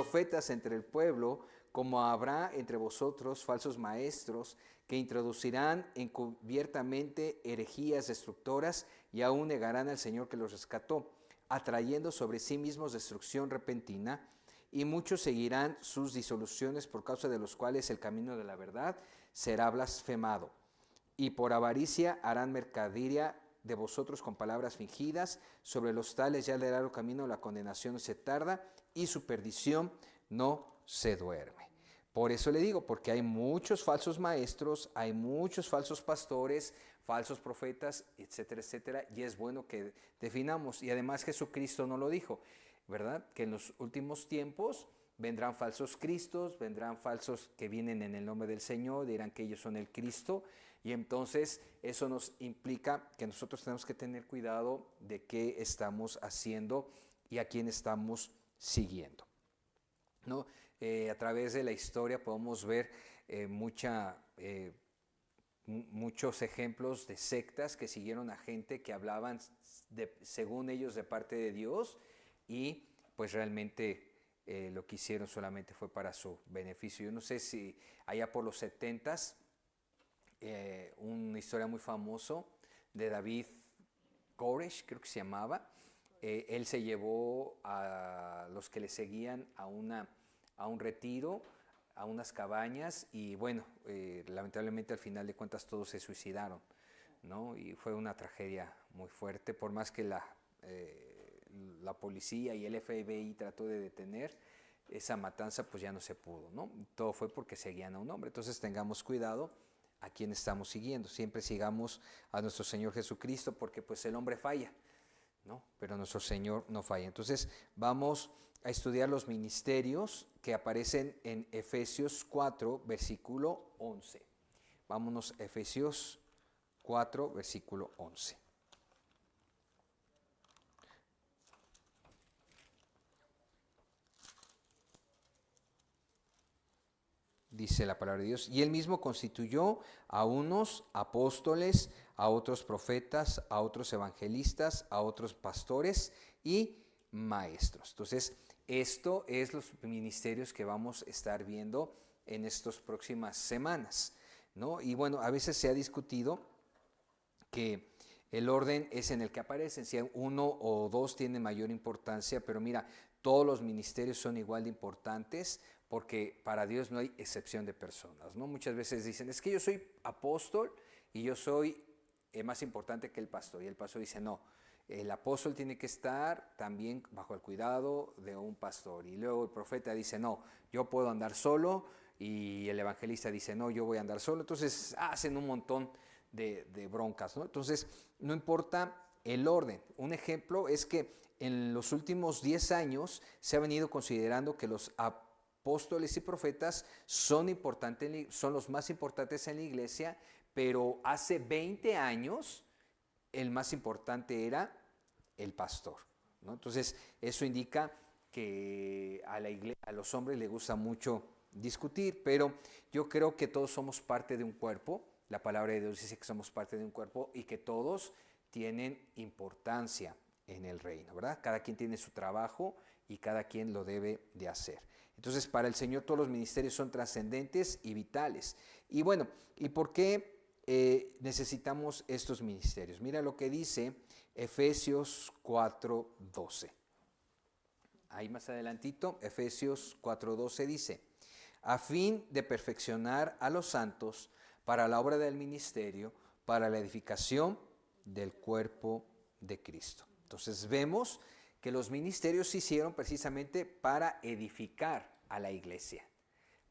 profetas entre el pueblo, como habrá entre vosotros falsos maestros que introducirán encubiertamente herejías destructoras y aún negarán al Señor que los rescató, atrayendo sobre sí mismos destrucción repentina, y muchos seguirán sus disoluciones, por causa de los cuales el camino de la verdad será blasfemado. Y por avaricia harán mercadería de vosotros con palabras fingidas, sobre los tales ya el largo camino la condenación no se tarda y su perdición no se duerme. Por eso le digo, porque hay muchos falsos maestros, hay muchos falsos pastores, falsos profetas, etcétera, etcétera, y es bueno que definamos. Y además Jesucristo no lo dijo, ¿verdad? Que en los últimos tiempos vendrán falsos cristos, vendrán falsos que vienen en el nombre del Señor, dirán que ellos son el Cristo, y entonces eso nos implica que nosotros tenemos que tener cuidado de qué estamos haciendo y a quién estamos siguiendo, ¿no? A través de la historia podemos ver muchos ejemplos de sectas que siguieron a gente que hablaban según ellos de parte de Dios, y pues realmente lo que hicieron solamente fue para su beneficio. Yo no sé si allá por los 70s, una historia muy famosa de David Koresh, creo que se llamaba. Él se llevó a los que le seguían a un retiro, a unas cabañas, y bueno, lamentablemente al final de cuentas todos se suicidaron, ¿no? Y fue una tragedia muy fuerte, por más que la policía y el FBI trató de detener esa matanza, pues ya no se pudo, ¿no? Todo fue porque seguían a un hombre. Entonces tengamos cuidado a quién estamos siguiendo. Siempre sigamos a nuestro Señor Jesucristo, porque pues el hombre falla, ¿no? Pero nuestro Señor no falla. Entonces vamos a estudiar los ministerios que aparecen en Efesios 4, versículo 11. Vámonos a Efesios 4, versículo 11. Dice la palabra de Dios, y él mismo constituyó a unos apóstoles, a otros profetas, a otros evangelistas, a otros pastores y maestros. Entonces, esto es los ministerios que vamos a estar viendo en estas próximas semanas, ¿no? Y bueno, a veces se ha discutido que el orden es en el que aparecen, si uno o dos tienen mayor importancia, pero mira, todos los ministerios son igual de importantes, porque para Dios no hay excepción de personas, ¿no? Muchas veces dicen, es que yo soy apóstol y yo soy más importante que el pastor, y el pastor dice, no, el apóstol tiene que estar también bajo el cuidado de un pastor, y luego el profeta dice, no, yo puedo andar solo, y el evangelista dice, no, yo voy a andar solo. Entonces hacen un montón de broncas, ¿no? Entonces no importa el orden. Un ejemplo es que en los últimos 10 años se ha venido considerando que los apóstoles y profetas son importantes, son los más importantes en la iglesia, pero hace 20 años el más importante era el pastor, ¿no? Entonces eso indica que a los hombres les gusta mucho discutir, pero yo creo que todos somos parte de un cuerpo. La palabra de Dios dice que somos parte de un cuerpo y que todos tienen importancia en el reino, ¿verdad? Cada quien tiene su trabajo y cada quien lo debe de hacer. Entonces, para el Señor todos los ministerios son trascendentes y vitales. Y bueno, ¿y por qué necesitamos estos ministerios? Mira lo que dice Efesios 4:12. Ahí más adelantito, Efesios 4:12 dice, a fin de perfeccionar a los santos para la obra del ministerio, para la edificación del cuerpo de Cristo. Entonces vemos que los ministerios se hicieron precisamente para edificar a la iglesia,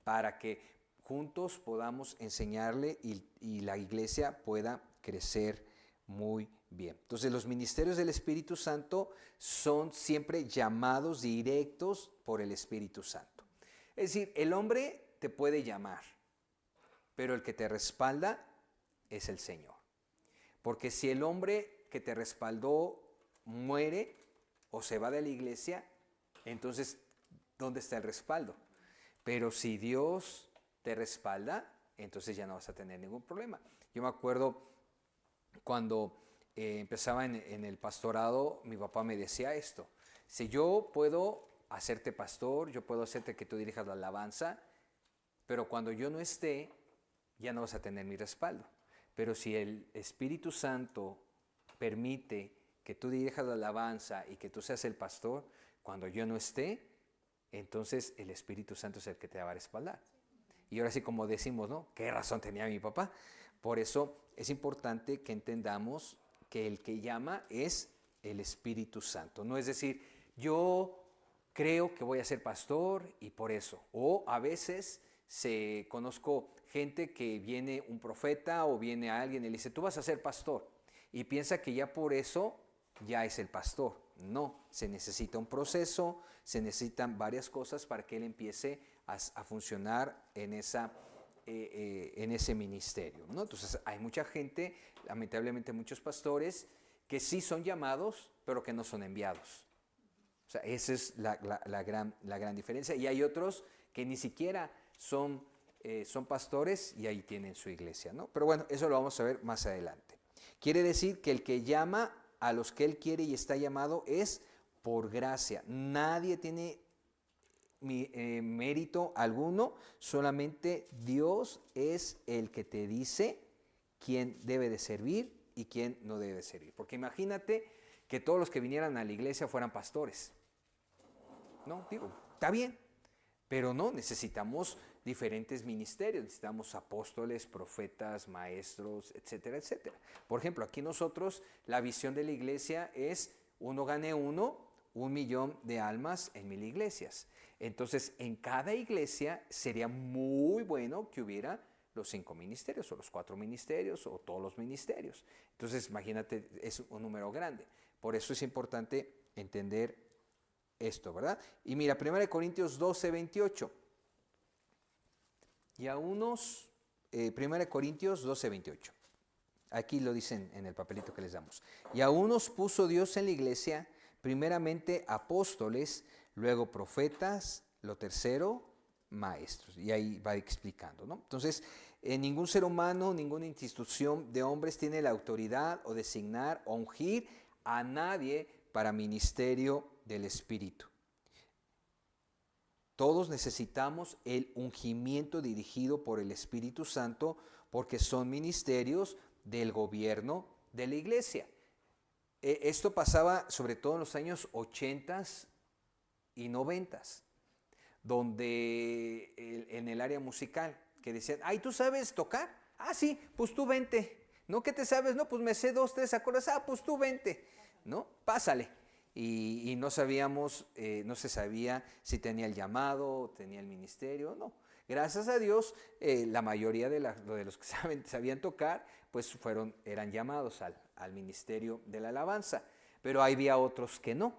para que juntos podamos enseñarle y la iglesia pueda crecer muy bien. Entonces los ministerios del Espíritu Santo son siempre llamados directos por el Espíritu Santo. Es decir, el hombre te puede llamar, pero el que te respalda es el Señor. Porque si el hombre que te respaldó muere o se va de la iglesia, entonces, ¿dónde está el respaldo? Pero si Dios te respalda, entonces ya no vas a tener ningún problema. Yo me acuerdo cuando empezaba en el pastorado, mi papá me decía esto, si yo puedo hacerte pastor, yo puedo hacerte que tú dirijas la alabanza, pero cuando yo no esté, ya no vas a tener mi respaldo. Pero si el Espíritu Santo permite que tú dirijas la alabanza y que tú seas el pastor, cuando yo no esté, entonces el Espíritu Santo es el que te va a respaldar. Y ahora sí, como decimos, ¿no? ¿Qué razón tenía mi papá? Por eso es importante que entendamos que el que llama es el Espíritu Santo. No es decir, yo creo que voy a ser pastor y por eso. O a veces conozco gente que viene un profeta o viene alguien y le dice, tú vas a ser pastor. Y piensa que ya por eso ya es el pastor. No, se necesita un proceso, se necesitan varias cosas para que él empiece a funcionar en ese ministerio, ¿no? Entonces hay mucha gente, lamentablemente muchos pastores, que sí son llamados, pero que no son enviados. O sea, esa es la gran diferencia. Y hay otros que ni siquiera son pastores y ahí tienen su iglesia, ¿no? Pero bueno, eso lo vamos a ver más adelante. Quiere decir que el que llama a los que él quiere y está llamado es por gracia. Nadie tiene mérito alguno, solamente Dios es el que te dice quién debe de servir y quién no debe de servir. Porque imagínate que todos los que vinieran a la iglesia fueran pastores. No, digo, está bien, pero no, necesitamos diferentes ministerios, necesitamos apóstoles, profetas, maestros, etcétera, etcétera. Por ejemplo, aquí nosotros, la visión de la iglesia es uno gane uno, 1,000,000 de almas en 1000 iglesias. Entonces, en cada iglesia sería muy bueno que hubiera los 5 ministerios o los 4 ministerios o todos los ministerios. Entonces, imagínate, es un número grande. Por eso es importante entender esto, ¿verdad? Y mira, 1 Corintios 12, 28. Y a unos, 1 Corintios 12, 28. Aquí lo dicen en el papelito que les damos. Y a unos puso Dios en la iglesia, primeramente apóstoles, luego profetas, lo tercero, maestros. Y ahí va explicando, ¿no? Entonces, ningún ser humano, ninguna institución de hombres tiene la autoridad o designar o ungir a nadie para ministerio del Espíritu. Todos necesitamos el ungimiento dirigido por el Espíritu Santo porque son ministerios del gobierno de la iglesia. Esto pasaba sobre todo en los años 80 y 90, donde en el área musical, que decían, ay, ¿tú sabes tocar? Ah, sí, pues tú vente. ¿No? ¿Qué te sabes? No, pues me sé 2, 3 acordes. Ah, pues tú vente. ¿No? Pásale. Y no sabíamos, no se sabía si tenía el llamado, tenía el ministerio, no. Gracias a Dios, la mayoría de los que sabían tocar, pues eran llamados al ministerio de la alabanza, pero había otros que no.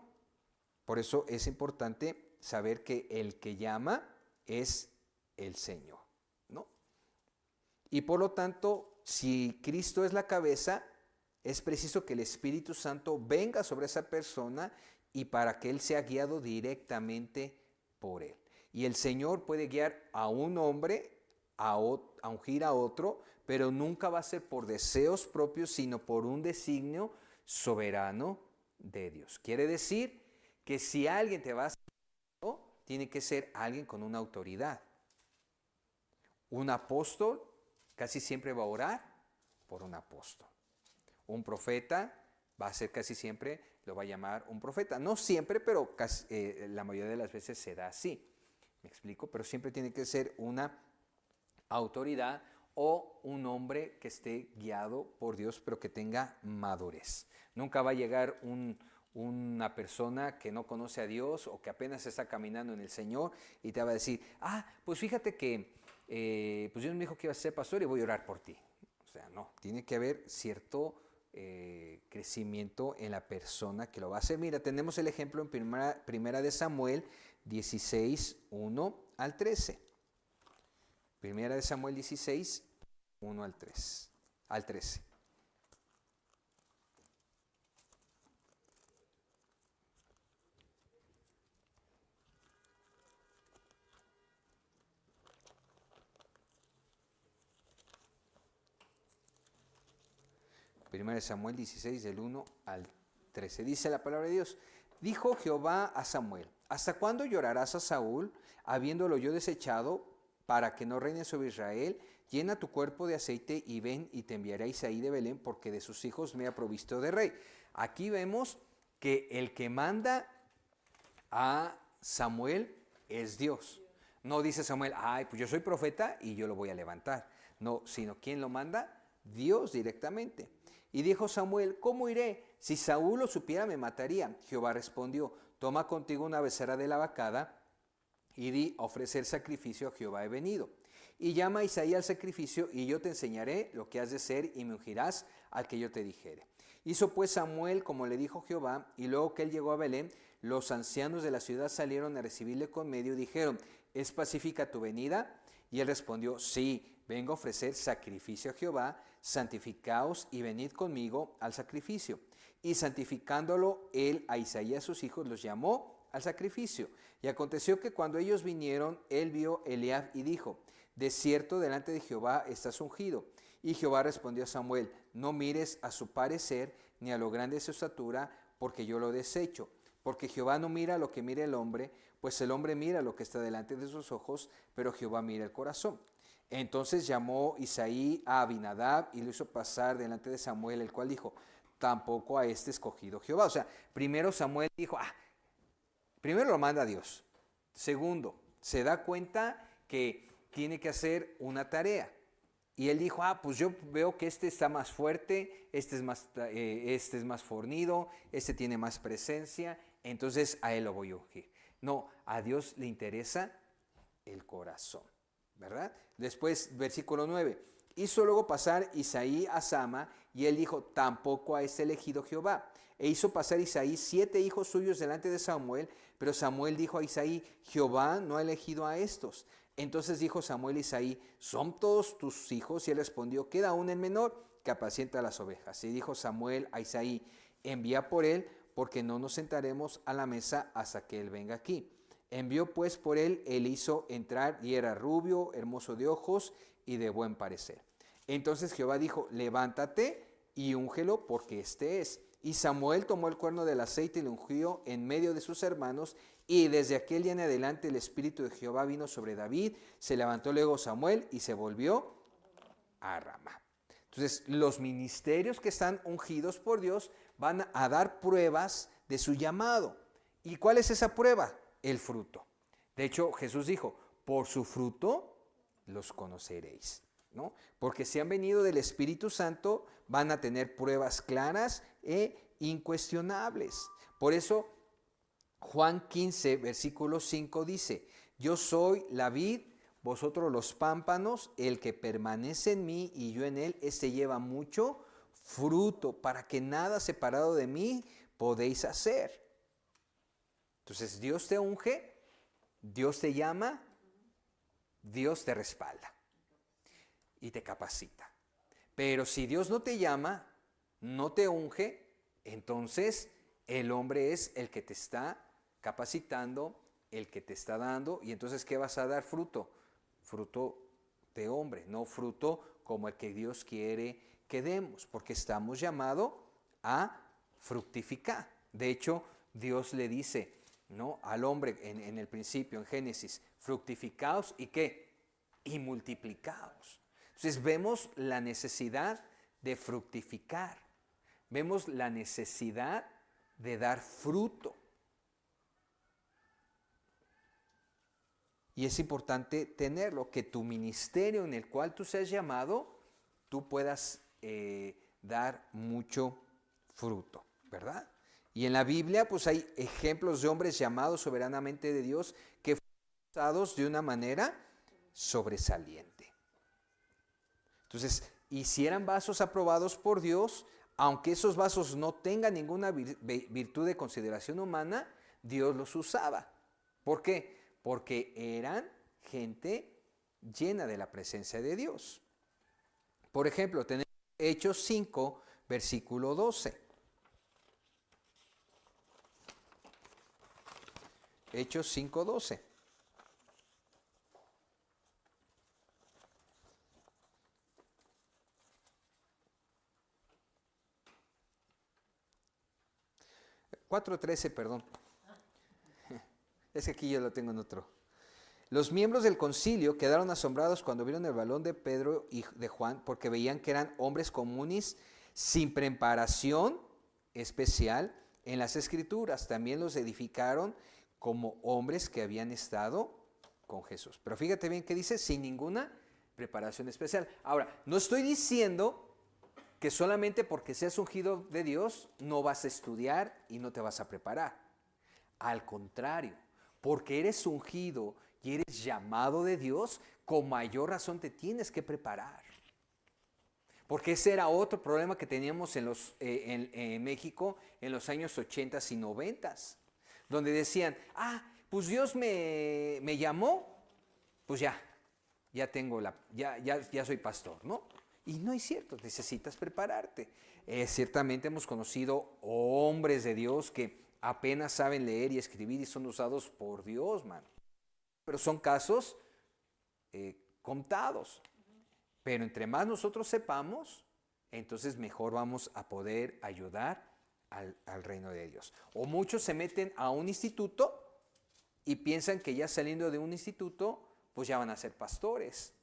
Por eso es importante saber que el que llama es el Señor, ¿no? Y por lo tanto, si Cristo es la cabeza, es preciso que el Espíritu Santo venga sobre esa persona y para que él sea guiado directamente por él. Y el Señor puede guiar a un hombre a ungir a otro, pero nunca va a ser por deseos propios, sino por un designio soberano de Dios. Quiere decir que si alguien te va a hacer, tiene que ser alguien con una autoridad. Un apóstol casi siempre va a orar por un apóstol. Un profeta va a ser casi siempre, lo va a llamar un profeta. No siempre, pero casi, la mayoría de las veces se da así. ¿Me explico? Pero siempre tiene que ser una autoridad o un hombre que esté guiado por Dios, pero que tenga madurez. Nunca va a llegar una persona que no conoce a Dios o que apenas está caminando en el Señor y te va a decir, pues fíjate que pues Dios me dijo que iba a ser pastor y voy a orar por ti. O sea, no, tiene que haber cierto crecimiento en la persona que lo va a hacer. Mira, tenemos el ejemplo en primera de Samuel 16, 1 al 13. Primera de Samuel 16, 1 al 13. Primera de Samuel 16, del 1 al 13. Dice la palabra de Dios. Dijo Jehová a Samuel, ¿hasta cuándo llorarás a Saúl, habiéndolo yo desechado, para que no reine sobre Israel? Llena tu cuerpo de aceite y ven, y te enviaré a Isaí de Belén, porque de sus hijos me ha provisto de rey. Aquí vemos que el que manda a Samuel es Dios. No dice Samuel, ay, pues yo soy profeta y yo lo voy a levantar. No, sino ¿quién lo manda? Dios directamente. Y dijo Samuel, ¿cómo iré? Si Saúl lo supiera, me mataría. Jehová respondió, toma contigo una becerra de la vacada y di a ofrecer sacrificio a Jehová he venido. Y llama a Isaí al sacrificio, y yo te enseñaré lo que has de ser, y me ungirás al que yo te dijere. Hizo pues Samuel como le dijo Jehová, y luego que él llegó a Belén, los ancianos de la ciudad salieron a recibirle con medio y dijeron, ¿es pacífica tu venida? Y él respondió, sí, vengo a ofrecer sacrificio a Jehová, santificaos y venid conmigo al sacrificio. Y santificándolo él a Isaí y a sus hijos los llamó al sacrificio. Y aconteció que cuando ellos vinieron, él vio Eliab y dijo, de cierto delante de Jehová estás ungido. Y Jehová respondió a Samuel, no mires a su parecer ni a lo grande de su estatura, porque yo lo desecho. Porque Jehová no mira lo que mira el hombre, pues el hombre mira lo que está delante de sus ojos, pero Jehová mira el corazón. Entonces llamó Isaí a Abinadab y lo hizo pasar delante de Samuel, el cual dijo, tampoco a este escogido Jehová. O sea, primero Samuel dijo, primero lo manda Dios. Segundo, se da cuenta que tiene que hacer una tarea. Y él dijo, pues yo veo que este está más fuerte, este es más fornido, este tiene más presencia, entonces a él lo voy a ungir. No, a Dios le interesa el corazón, ¿verdad? Después, versículo 9. Hizo luego pasar Isaí a Sama, y él dijo, tampoco a este elegido Jehová. E hizo pasar Isaí 7 hijos suyos delante de Samuel, pero Samuel dijo a Isaí, Jehová no ha elegido a estos. Entonces dijo Samuel a Isaí, ¿son todos tus hijos? Y él respondió, queda aún el menor, que apacienta las ovejas. Y dijo Samuel a Isaí, envía por él, porque no nos sentaremos a la mesa hasta que él venga aquí. Envió pues por él hizo entrar, y era rubio, hermoso de ojos y de buen parecer. Entonces Jehová dijo, levántate y úngelo, porque este es. Y Samuel tomó el cuerno del aceite y lo ungió en medio de sus hermanos, y desde aquel día en adelante el Espíritu de Jehová vino sobre David. Se levantó luego Samuel y se volvió a Ramá. Entonces, los ministerios que están ungidos por Dios van a dar pruebas de su llamado. ¿Y cuál es esa prueba? El fruto. De hecho, Jesús dijo, por su fruto los conoceréis, ¿no? Porque si han venido del Espíritu Santo, van a tener pruebas claras e incuestionables. Por eso, Juan 15, versículo 5 dice, yo soy la vid, vosotros los pámpanos, el que permanece en mí y yo en él, este lleva mucho fruto, para que nada separado de mí podéis hacer. Entonces Dios te unge, Dios te llama, Dios te respalda y te capacita. Pero si Dios no te llama, no te unge, entonces el hombre es el que te está capacitando, el que te está dando, y entonces ¿qué vas a dar? Fruto. Fruto de hombre, no fruto como el que Dios quiere que demos, porque estamos llamados a fructificar. De hecho, Dios le dice, ¿no?, al hombre en el principio, en Génesis, fructificaos y ¿qué? Y multiplicaos. Entonces vemos la necesidad de fructificar, vemos la necesidad de dar fruto. Y es importante tenerlo, que tu ministerio en el cual tú seas llamado, tú puedas dar mucho fruto, ¿verdad? Y en la Biblia pues hay ejemplos de hombres llamados soberanamente de Dios que fueron usados de una manera sobresaliente. Entonces, y si eran vasos aprobados por Dios, aunque esos vasos no tengan ninguna virtud de consideración humana, Dios los usaba. ¿Por qué? Porque eran gente llena de la presencia de Dios. Por ejemplo, tenemos Hechos 5, versículo 12. Hechos 5, 12. Cuatro 13, perdón. Es que aquí yo lo tengo en otro. Los miembros del concilio quedaron asombrados cuando vieron el balón de Pedro y de Juan, porque veían que eran hombres comunes sin preparación especial en las escrituras. También los edificaron como hombres que habían estado con Jesús. Pero fíjate bien que dice, sin ninguna preparación especial. Ahora, no estoy diciendo que solamente porque seas ungido de Dios no vas a estudiar y no te vas a preparar. Al contrario, porque eres ungido y eres llamado de Dios, con mayor razón te tienes que preparar. Porque ese era otro problema que teníamos en México en los años 80 y 90, donde decían, pues Dios me llamó, pues ya tengo ya soy pastor, ¿no? Y no es cierto, necesitas prepararte. Ciertamente hemos conocido hombres de Dios que apenas saben leer y escribir y son usados por Dios, man. Pero son casos contados. Pero entre más nosotros sepamos, entonces mejor vamos a poder ayudar al reino de Dios. O muchos se meten a un instituto y piensan que ya saliendo de un instituto, pues ya van a ser pastores.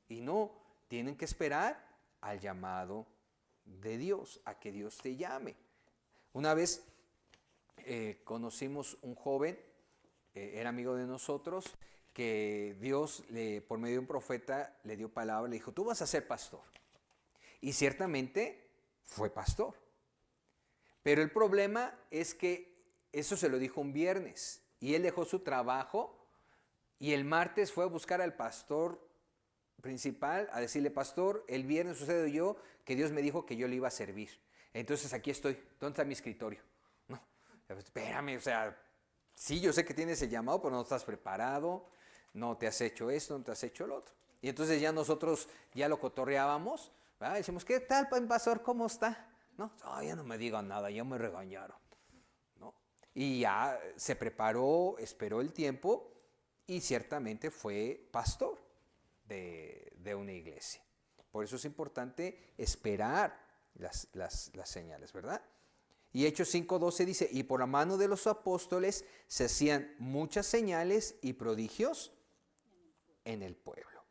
Y no, tienen que esperar al llamado de Dios, a que Dios te llame. Una vez conocimos un joven, era amigo de nosotros, que Dios por medio de un profeta le dio palabra, le dijo, tú vas a ser pastor. Y ciertamente fue pastor. Pero el problema es que eso se lo dijo un viernes y él dejó su trabajo y el martes fue a buscar al pastor principal a decirle, pastor, el viernes sucedió que Dios me dijo que yo le iba a servir. Entonces aquí estoy, ¿dónde está mi escritorio? No, espérame, o sea, sí, yo sé que tienes el llamado, pero no estás preparado, no te has hecho esto, no te has hecho lo otro. Y entonces ya nosotros ya lo cotorreábamos, ¿verdad? Decimos, ¿qué tal, pastor? ¿Cómo está? No, ya no me digan nada, ya me regañaron, ¿no? Y ya se preparó, esperó el tiempo y ciertamente fue pastor de una iglesia. Por eso es importante esperar las señales, ¿verdad? Y Hechos 5:12 dice, y por la mano de los apóstoles se hacían muchas señales y prodigios en el pueblo.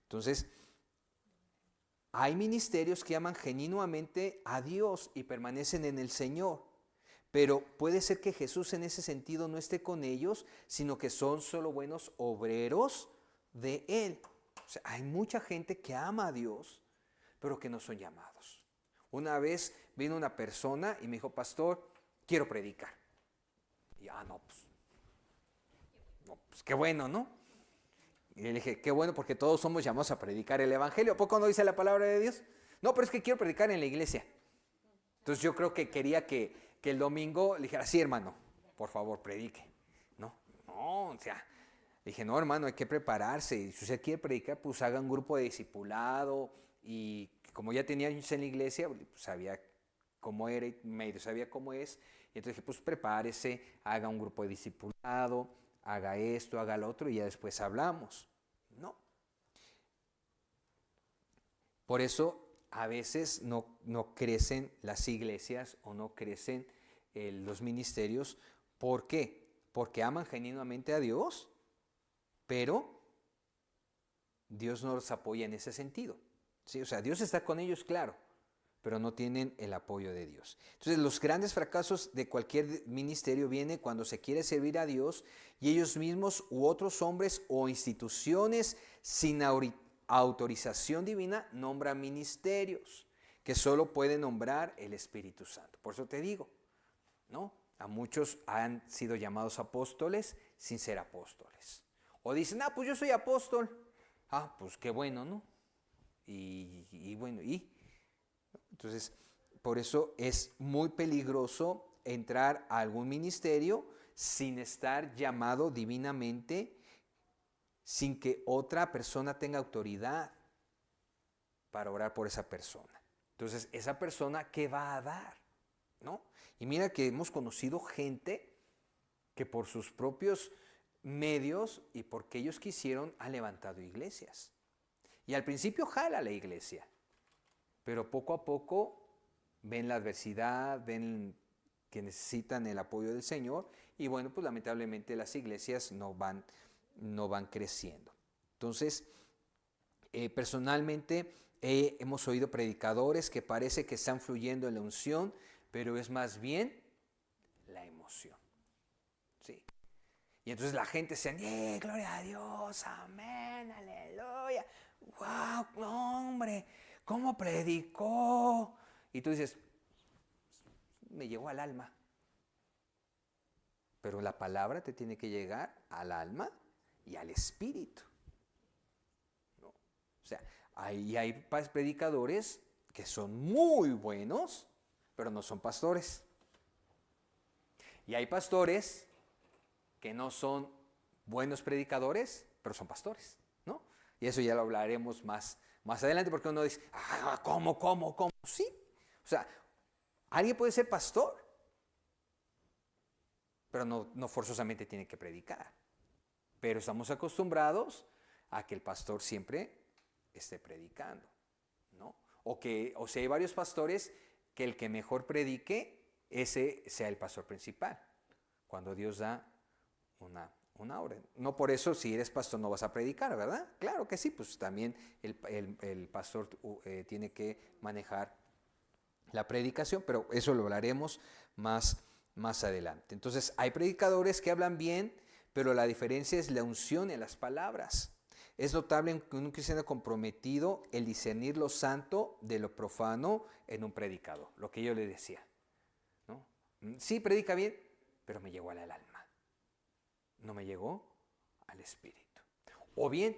Entonces, hay ministerios que aman genuinamente a Dios y permanecen en el Señor, pero puede ser que Jesús en ese sentido no esté con ellos, sino que son solo buenos obreros de Él. O sea, hay mucha gente que ama a Dios, pero que no son llamados. Una vez vino una persona y me dijo, pastor, quiero predicar. Y no, pues qué bueno, ¿no? Y le dije, qué bueno porque todos somos llamados a predicar el evangelio. ¿A poco no dice la palabra de Dios? No, pero es que quiero predicar en la iglesia. Entonces yo creo que quería que el domingo le dijera, sí, hermano, por favor, predique. No, o sea, dije, no, hermano, hay que prepararse. Y si usted quiere predicar, pues haga un grupo de discipulado. Y como ya tenía años en la iglesia, pues sabía cómo era y medio sabía cómo es. Y entonces dije, pues prepárese, haga un grupo de discipulado, haga esto, haga lo otro y ya después hablamos. No. Por eso a veces no crecen las iglesias o no crecen los ministerios. ¿Por qué? Porque aman genuinamente a Dios, pero Dios no los apoya en ese sentido. ¿Sí? O sea, Dios está con ellos, claro, pero no tienen el apoyo de Dios. Entonces, los grandes fracasos de cualquier ministerio vienen cuando se quiere servir a Dios y ellos mismos u otros hombres o instituciones sin autorización divina nombran ministerios que solo puede nombrar el Espíritu Santo. Por eso te digo, ¿no? A muchos han sido llamados apóstoles sin ser apóstoles. O dicen, pues yo soy apóstol. Pues qué bueno, ¿no? Y bueno, entonces, por eso es muy peligroso entrar a algún ministerio sin estar llamado divinamente, sin que otra persona tenga autoridad para orar por esa persona. Entonces, esa persona, ¿qué va a dar? ¿No? Y mira que hemos conocido gente que por sus propios medios y porque ellos quisieron han levantado iglesias. Y al principio jala la iglesia, pero poco a poco ven la adversidad, ven que necesitan el apoyo del Señor Y bueno, pues lamentablemente las iglesias no van creciendo. Entonces, personalmente hemos oído predicadores que parece que están fluyendo en la unción, pero es más bien la emoción. ¿Sí? Y entonces la gente se ¡eh, gloria a Dios! ¡Amén! ¡Aleluya! ¡Wow! ¡No, hombre! ¿Cómo predicó? Y tú dices, me llegó al alma. Pero la palabra te tiene que llegar al alma y al espíritu. ¿No? O sea, hay predicadores que son muy buenos, pero no son pastores. Y hay pastores que no son buenos predicadores, pero son pastores, ¿no? Y eso ya lo hablaremos más adelante, porque uno dice, ¿cómo? Sí. O sea, alguien puede ser pastor, pero no forzosamente tiene que predicar. Pero estamos acostumbrados a que el pastor siempre esté predicando, ¿no? O sea, hay varios pastores que el que mejor predique, ese sea el pastor principal, cuando Dios da una orden. No por eso si eres pastor no vas a predicar, ¿verdad? Claro que sí, pues también el pastor tiene que manejar la predicación, pero eso lo hablaremos más adelante. Entonces, hay predicadores que hablan bien, pero la diferencia es la unción en las palabras. Es notable en un cristiano comprometido el discernir lo santo de lo profano en un predicador, lo que yo le decía, ¿no? Sí, predica bien, pero me llegó al alma, no me llegó al espíritu. O bien,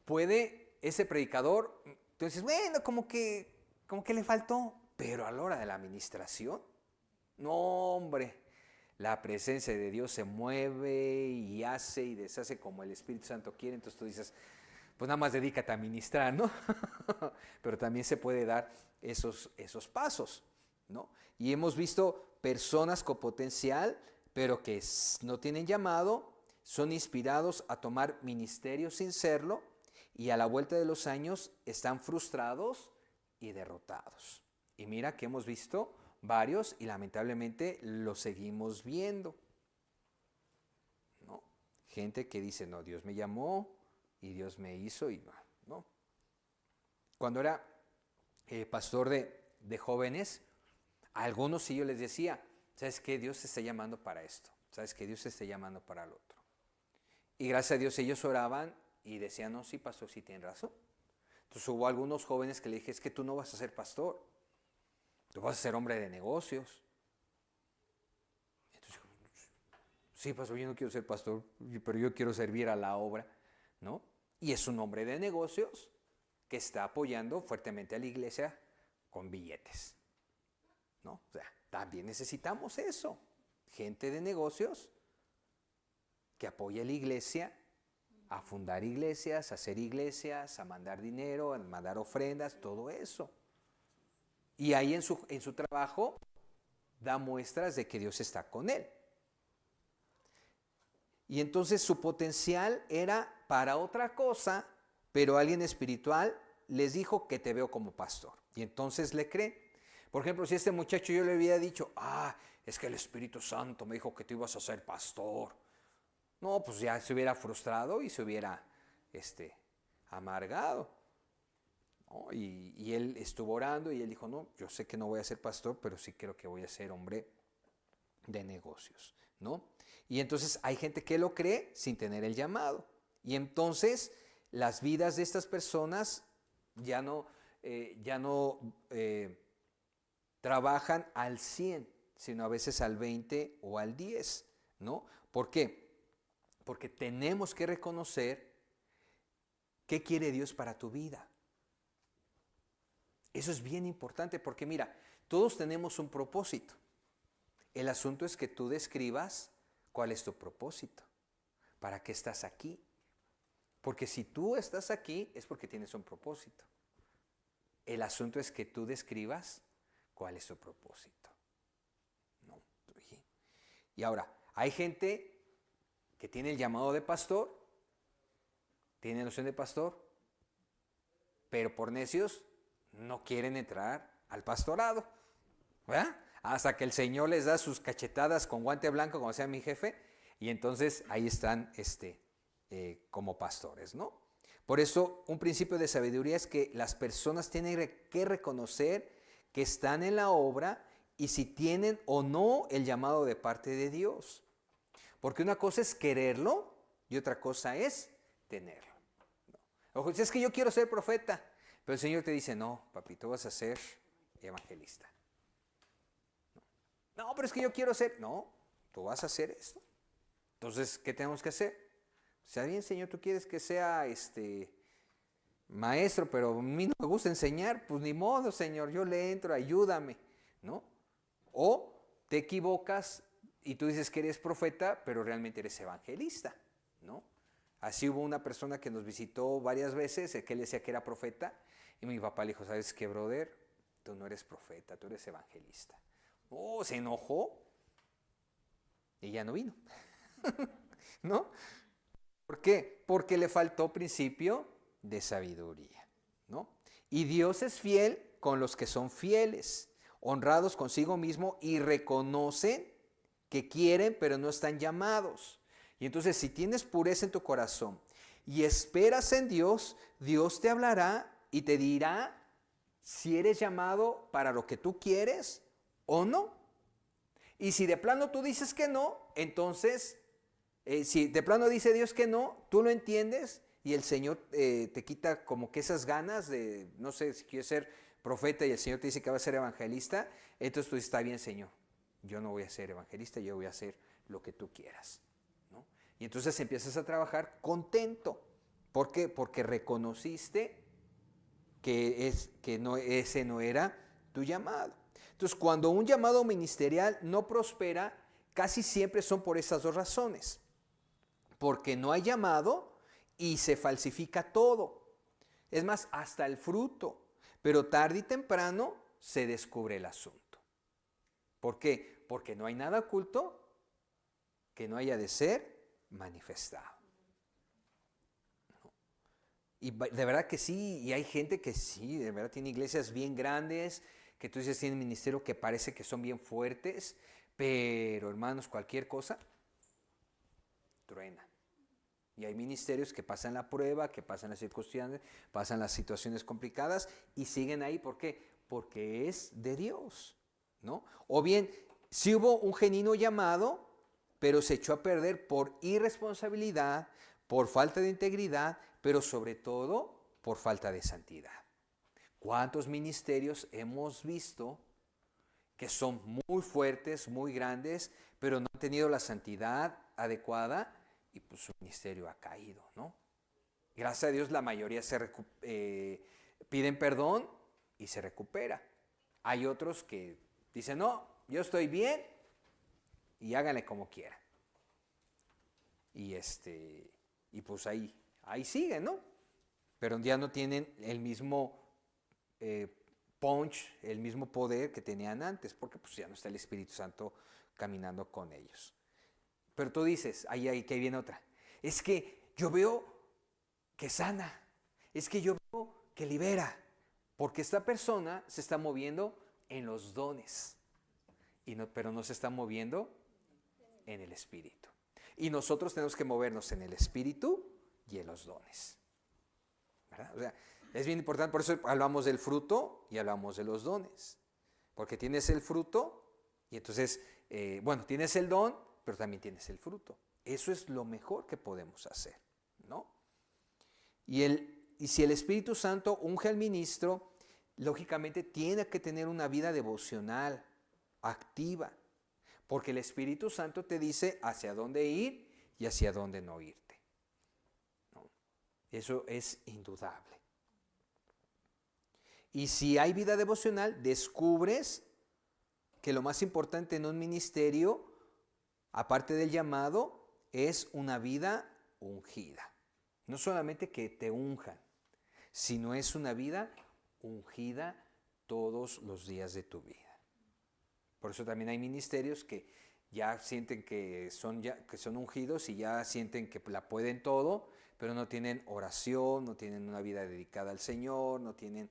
puede ese predicador, entonces, bueno, como que le faltó, pero a la hora de la administración, no, hombre, la presencia de Dios se mueve y hace y deshace como el Espíritu Santo quiere. Entonces tú dices, pues nada más dedícate a ministrar, ¿no? Pero también se puede dar esos pasos, ¿no? Y hemos visto personas con potencial, pero que no tienen llamado, son inspirados a tomar ministerio sin serlo, y a la vuelta de los años están frustrados y derrotados. Y mira que hemos visto varios y lamentablemente los seguimos viendo, ¿no? Gente que dice, no, Dios me llamó y Dios me hizo y no. Cuando era pastor de jóvenes, a algunos sí yo les decía, ¿sabes qué? Dios te está llamando para esto, ¿sabes qué? Dios te está llamando para lo otro. Y gracias a Dios ellos oraban y decían, no, sí, pastor, sí tienen razón. Entonces hubo algunos jóvenes que le dije, es que tú no vas a ser pastor, tú vas a ser hombre de negocios. Entonces, sí, pastor, yo no quiero ser pastor, pero yo quiero servir a la obra, ¿no? Y es un hombre de negocios que está apoyando fuertemente a la iglesia con billetes, ¿no? O sea, también necesitamos eso, gente de negocios que apoya a la iglesia a fundar iglesias, a hacer iglesias, a mandar dinero, a mandar ofrendas, todo eso. Y ahí en su trabajo da muestras de que Dios está con él. Y entonces su potencial era para otra cosa, pero alguien espiritual les dijo que te veo como pastor. Y entonces le creen. Por ejemplo, si a este muchacho yo le hubiera dicho, es que el Espíritu Santo me dijo que tú ibas a ser pastor. No, pues ya se hubiera frustrado y se hubiera amargado. ¿No? Y él estuvo orando y él dijo, no, yo sé que no voy a ser pastor, pero sí creo que voy a ser hombre de negocios, ¿no? Y entonces hay gente que lo cree sin tener el llamado. Y entonces las vidas de estas personas ya no trabajan al 100, sino a veces al 20 o al 10, ¿no? ¿Por qué? Porque tenemos que reconocer qué quiere Dios para tu vida. Eso es bien importante porque mira, todos tenemos un propósito. El asunto es que tú describas cuál es tu propósito, para qué estás aquí. Porque si tú estás aquí es porque tienes un propósito. El asunto es que tú describas cuál es tu propósito. ¿No? Y ahora, hay gente que tiene el llamado de pastor, tiene noción de pastor, pero por necios no quieren entrar al pastorado, ¿verdad? hasta que el Señor les da sus cachetadas con guante blanco, como sea mi jefe, y entonces ahí están como pastores, ¿no? Por eso un principio de sabiduría es que las personas tienen que reconocer que están en la obra y si tienen o no el llamado de parte de Dios. Porque una cosa es quererlo y otra cosa es tenerlo. Ojo, es que yo quiero ser profeta, pero el Señor te dice, no, papi, tú vas a ser evangelista. No, pero es que yo quiero ser, no, tú vas a hacer esto. Entonces, ¿qué tenemos que hacer? Está bien, Señor, tú quieres que sea maestro, pero a mí no me gusta enseñar, pues ni modo, Señor, yo le entro, ayúdame, ¿no? O te equivocas y tú dices que eres profeta, pero realmente eres evangelista, ¿no? Así hubo una persona que nos visitó varias veces, que él decía que era profeta, y mi papá le dijo, ¿sabes qué, brother? Tú no eres profeta, tú eres evangelista. Oh, se enojó y ya no vino, ¿no? ¿Por qué? Porque le faltó principio de sabiduría, ¿no? Y Dios es fiel con los que son fieles, honrados consigo mismo y reconocen que quieren pero no están llamados. Y entonces si tienes pureza en tu corazón y esperas en Dios, Dios te hablará y te dirá si eres llamado para lo que tú quieres o no. Y si de plano tú dices que no, entonces, si de plano dice Dios que no, tú lo entiendes y el Señor te quita como que esas ganas de, no sé, si quieres ser profeta y el Señor te dice que va a ser evangelista, entonces tú dices, está bien, Señor, yo no voy a ser evangelista, yo voy a hacer lo que tú quieras, ¿no? Y entonces empiezas a trabajar contento. ¿Por qué? Porque reconociste que no, ese no era tu llamado. Entonces, cuando un llamado ministerial no prospera, casi siempre son por esas dos razones. Porque no hay llamado y se falsifica todo. Es más, hasta el fruto. Pero tarde y temprano se descubre el asunto. ¿Por qué? Porque no hay nada oculto que no haya de ser manifestado. Y de verdad que sí, y hay gente que sí, de verdad tiene iglesias bien grandes, que tú dices tienen ministerio que parece que son bien fuertes, pero hermanos, cualquier cosa truena. Y hay ministerios que pasan la prueba, que pasan las circunstancias, pasan las situaciones complicadas y siguen ahí. ¿Por qué? Porque es de Dios, ¿no? O bien, sí hubo un genuino llamado, pero se echó a perder por irresponsabilidad, por falta de integridad, pero sobre todo por falta de santidad. ¿Cuántos ministerios hemos visto que son muy fuertes, muy grandes, pero no han tenido la santidad adecuada y pues su ministerio ha caído, ¿no? Gracias a Dios la mayoría piden perdón y se recupera. Hay otros que dicen, no, yo estoy bien y háganle como quieran. Y pues ahí siguen, ¿no? Pero ya no tienen el mismo punch, el mismo poder que tenían antes, porque pues ya no está el Espíritu Santo caminando con ellos. Pero tú dices, ahí que viene otra, es que yo veo que sana, es que yo veo que libera, porque esta persona se está moviendo en los dones, pero no se está moviendo en el Espíritu. Y nosotros tenemos que movernos en el Espíritu y en los dones, ¿verdad? O sea, es bien importante, por eso hablamos del fruto y hablamos de los dones. Porque tienes el fruto y entonces, tienes el don, pero también tienes el fruto. Eso es lo mejor que podemos hacer, ¿no? Y si el Espíritu Santo unge al ministro, lógicamente tiene que tener una vida devocional, activa. Porque el Espíritu Santo te dice hacia dónde ir y hacia dónde no irte, ¿no? Eso es indudable. Y si hay vida devocional, descubres que lo más importante en un ministerio, aparte del llamado, es una vida ungida. No solamente que te unjan, sino es una vida ungida todos los días de tu vida. Por eso también hay ministerios que ya sienten que son ungidos y ya sienten que la pueden todo, pero no tienen oración, no tienen una vida dedicada al Señor, no tienen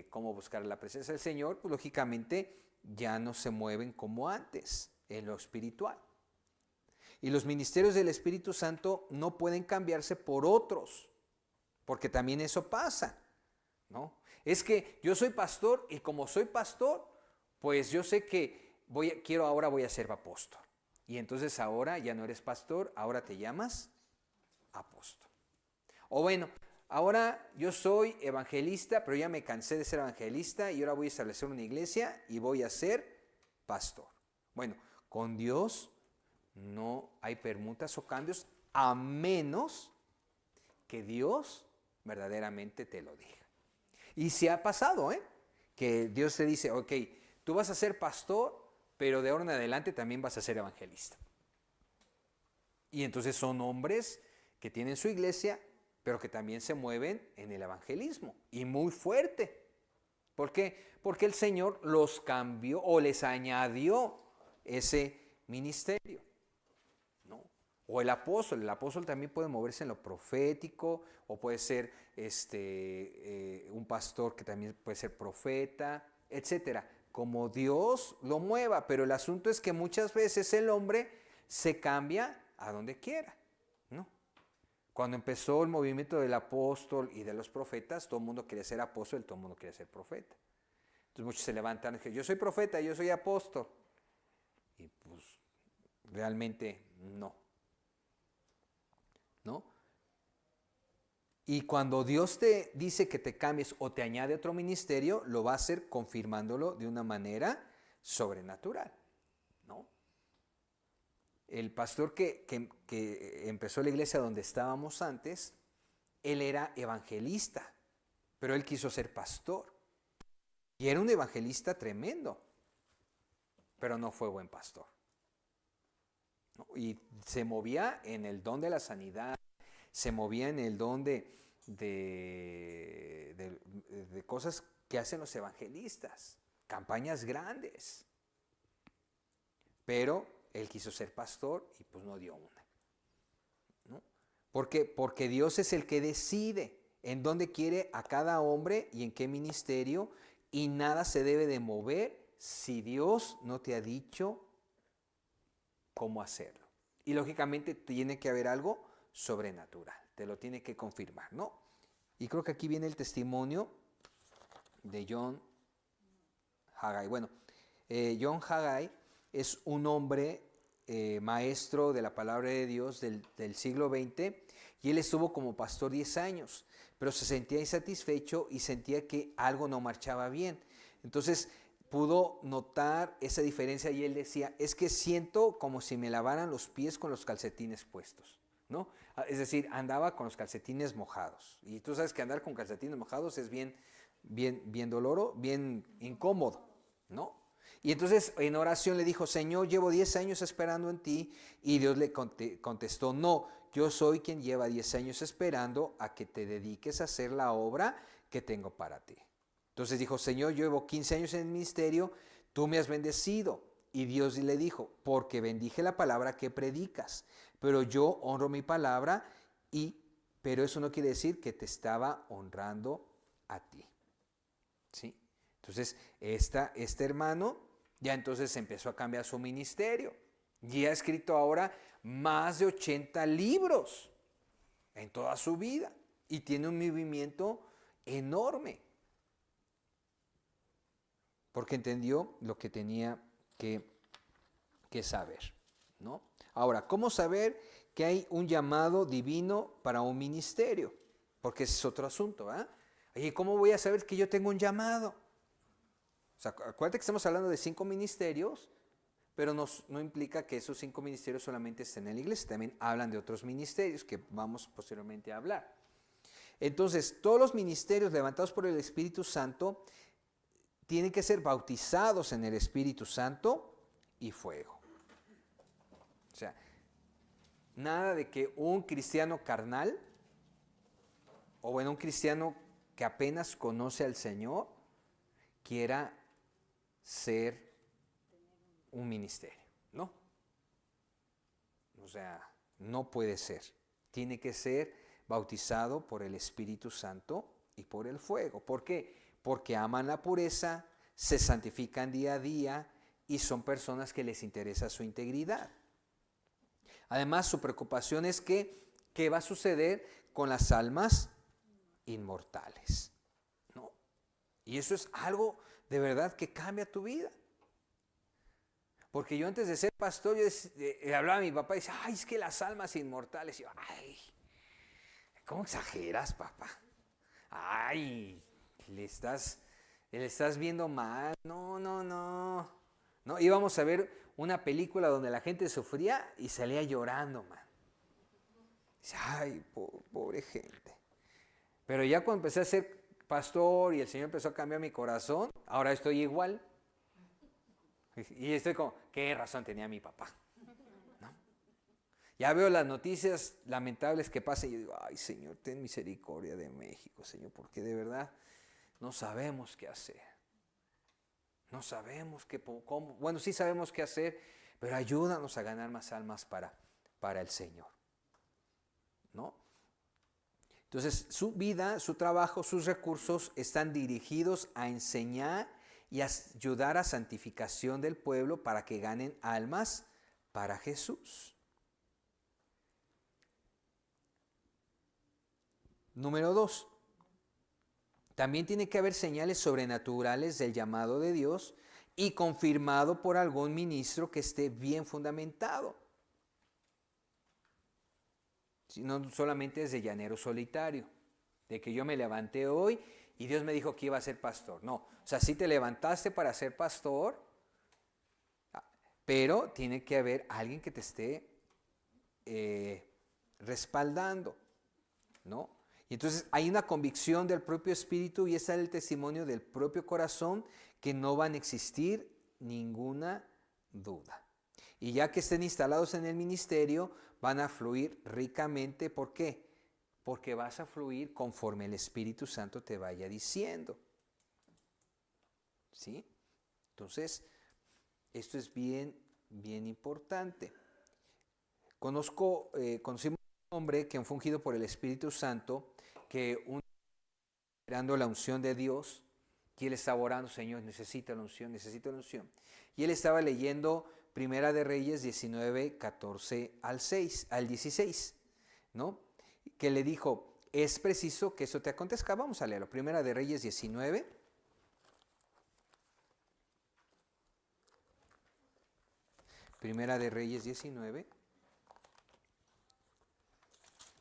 cómo buscar la presencia del Señor, pues lógicamente ya no se mueven como antes en lo espiritual. Y los ministerios del Espíritu Santo no pueden cambiarse por otros, porque también eso pasa, ¿no? Es que yo soy pastor y como soy pastor, pues yo sé que ahora voy a ser apóstol. Y entonces ahora ya no eres pastor, ahora te llamas apóstol. O bueno, ahora yo soy evangelista, pero ya me cansé de ser evangelista y ahora voy a establecer una iglesia y voy a ser pastor. Bueno, con Dios no hay permutas o cambios a menos que Dios verdaderamente te lo diga. Y sí ha pasado, que Dios te dice, ok, tú vas a ser pastor, pero de ahora en adelante también vas a ser evangelista. Y entonces son hombres que tienen su iglesia, pero que también se mueven en el evangelismo. Y muy fuerte. ¿Por qué? Porque el Señor los cambió o les añadió ese ministerio, ¿no? O el apóstol también puede moverse en lo profético, o puede ser un pastor que también puede ser profeta, etcétera. Como Dios lo mueva, pero el asunto es que muchas veces el hombre se cambia a donde quiera, ¿no? Cuando empezó el movimiento del apóstol y de los profetas, todo el mundo quería ser apóstol y todo el mundo quería ser profeta. Entonces muchos se levantan y dicen, yo soy profeta, yo soy apóstol. Y pues realmente no. ¿No? Y cuando Dios te dice que te cambies o te añade otro ministerio, lo va a hacer confirmándolo de una manera sobrenatural, ¿no? El pastor que empezó la iglesia donde estábamos antes, él era evangelista, pero él quiso ser pastor. Y era un evangelista tremendo, pero no fue buen pastor, ¿no? Y se movía en el don de la sanidad, se movía en el don de cosas que hacen los evangelistas, campañas grandes. Pero él quiso ser pastor y pues no dio una, ¿no? Porque Dios es el que decide en dónde quiere a cada hombre y en qué ministerio, y nada se debe de mover si Dios no te ha dicho cómo hacerlo. Y lógicamente tiene que haber algo sobrenatural, te lo tiene que confirmar, ¿no? Y creo que aquí viene el testimonio de John Haggai. Bueno, John Haggai es un hombre maestro de la palabra de Dios del siglo XX, y él estuvo como pastor 10 años, pero se sentía insatisfecho y sentía que algo no marchaba bien. Entonces pudo notar esa diferencia y él decía, es que siento como si me lavaran los pies con los calcetines puestos, ¿no? Es decir, andaba con los calcetines mojados. Y tú sabes que andar con calcetines mojados es bien doloroso, bien incómodo, ¿no? Y entonces en oración le dijo, Señor, llevo 10 años esperando en ti. Y Dios le contestó, no, yo soy quien lleva 10 años esperando a que te dediques a hacer la obra que tengo para ti. Entonces dijo, Señor, yo llevo 15 años en el ministerio, tú me has bendecido. Y Dios le dijo, porque bendije la palabra que predicas, pero yo honro mi palabra, pero eso no quiere decir que te estaba honrando a ti. ¿Sí? Entonces, este hermano ya entonces empezó a cambiar su ministerio y ha escrito ahora más de 80 libros en toda su vida y tiene un movimiento enorme porque entendió lo que tenía que saber, ¿no? Ahora, ¿cómo saber que hay un llamado divino para un ministerio? Porque ese es otro asunto, ¿verdad? Oye, ¿cómo voy a saber que yo tengo un llamado? O sea, acuérdate que estamos hablando de 5 ministerios, pero no implica que esos 5 ministerios solamente estén en la iglesia, también hablan de otros ministerios que vamos posteriormente a hablar. Entonces, todos los ministerios levantados por el Espíritu Santo tienen que ser bautizados en el Espíritu Santo y fuego. O sea, nada de que un cristiano carnal, o bueno, un cristiano que apenas conoce al Señor, quiera ser un ministerio, ¿no? O sea, no puede ser. Tiene que ser bautizado por el Espíritu Santo y por el fuego. ¿Por qué? Porque aman la pureza, se santifican día a día y son personas que les interesa su integridad. Además, su preocupación es qué va a suceder con las almas inmortales, ¿no? Y eso es algo de verdad que cambia tu vida. Porque yo antes de ser pastor, yo hablaba a mi papá y decía, ay, es que las almas inmortales. Y yo, ay, ¿cómo exageras, papá? Ay, le estás viendo mal. No. No, íbamos a ver una película donde la gente sufría y salía llorando, man. Dice, ay, pobre gente. Pero ya cuando empecé a ser pastor y el Señor empezó a cambiar mi corazón, ahora estoy igual. Y estoy como, ¿qué razón tenía mi papá? ¿No? Ya veo las noticias lamentables que pasan y yo digo, ay, Señor, ten misericordia de México, Señor, porque de verdad no sabemos qué hacer. No sabemos cómo. Bueno, sí sabemos qué hacer, pero ayúdanos a ganar más almas para el Señor, ¿no? Entonces, su vida, su trabajo, sus recursos están dirigidos a enseñar y a ayudar a santificación del pueblo para que ganen almas para Jesús. Número 2. También tiene que haber señales sobrenaturales del llamado de Dios y confirmado por algún ministro que esté bien fundamentado. No solamente es de llanero solitario, de que yo me levanté hoy y Dios me dijo que iba a ser pastor. No, o sea, sí te levantaste para ser pastor, pero tiene que haber alguien que te esté respaldando, ¿no? Y entonces hay una convicción del propio espíritu y ese es el testimonio del propio corazón que no van a existir ninguna duda. Y ya que estén instalados en el ministerio, van a fluir ricamente. ¿Por qué? Porque vas a fluir conforme el Espíritu Santo te vaya diciendo. ¿Sí? Entonces, esto es bien importante. Conocimos un hombre que fue ungido por el Espíritu Santo, que esperando la unción de Dios, y él estaba orando, Señor, necesito la unción. Y él estaba leyendo Primera de Reyes 19, 14 al 16, ¿no? Que le dijo, es preciso que eso te acontezca. Vamos a leerlo. Primera de Reyes 19. Primera de Reyes 19,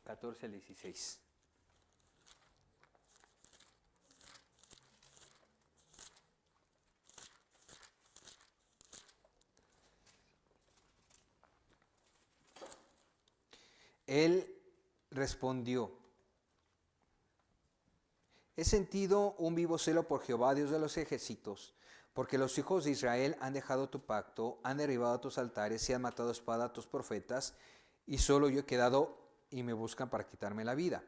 14 al 16. Él respondió, he sentido un vivo celo por Jehová, Dios de los ejércitos, porque los hijos de Israel han dejado tu pacto, han derribado tus altares y han matado a espada a tus profetas, y solo yo he quedado y me buscan para quitarme la vida.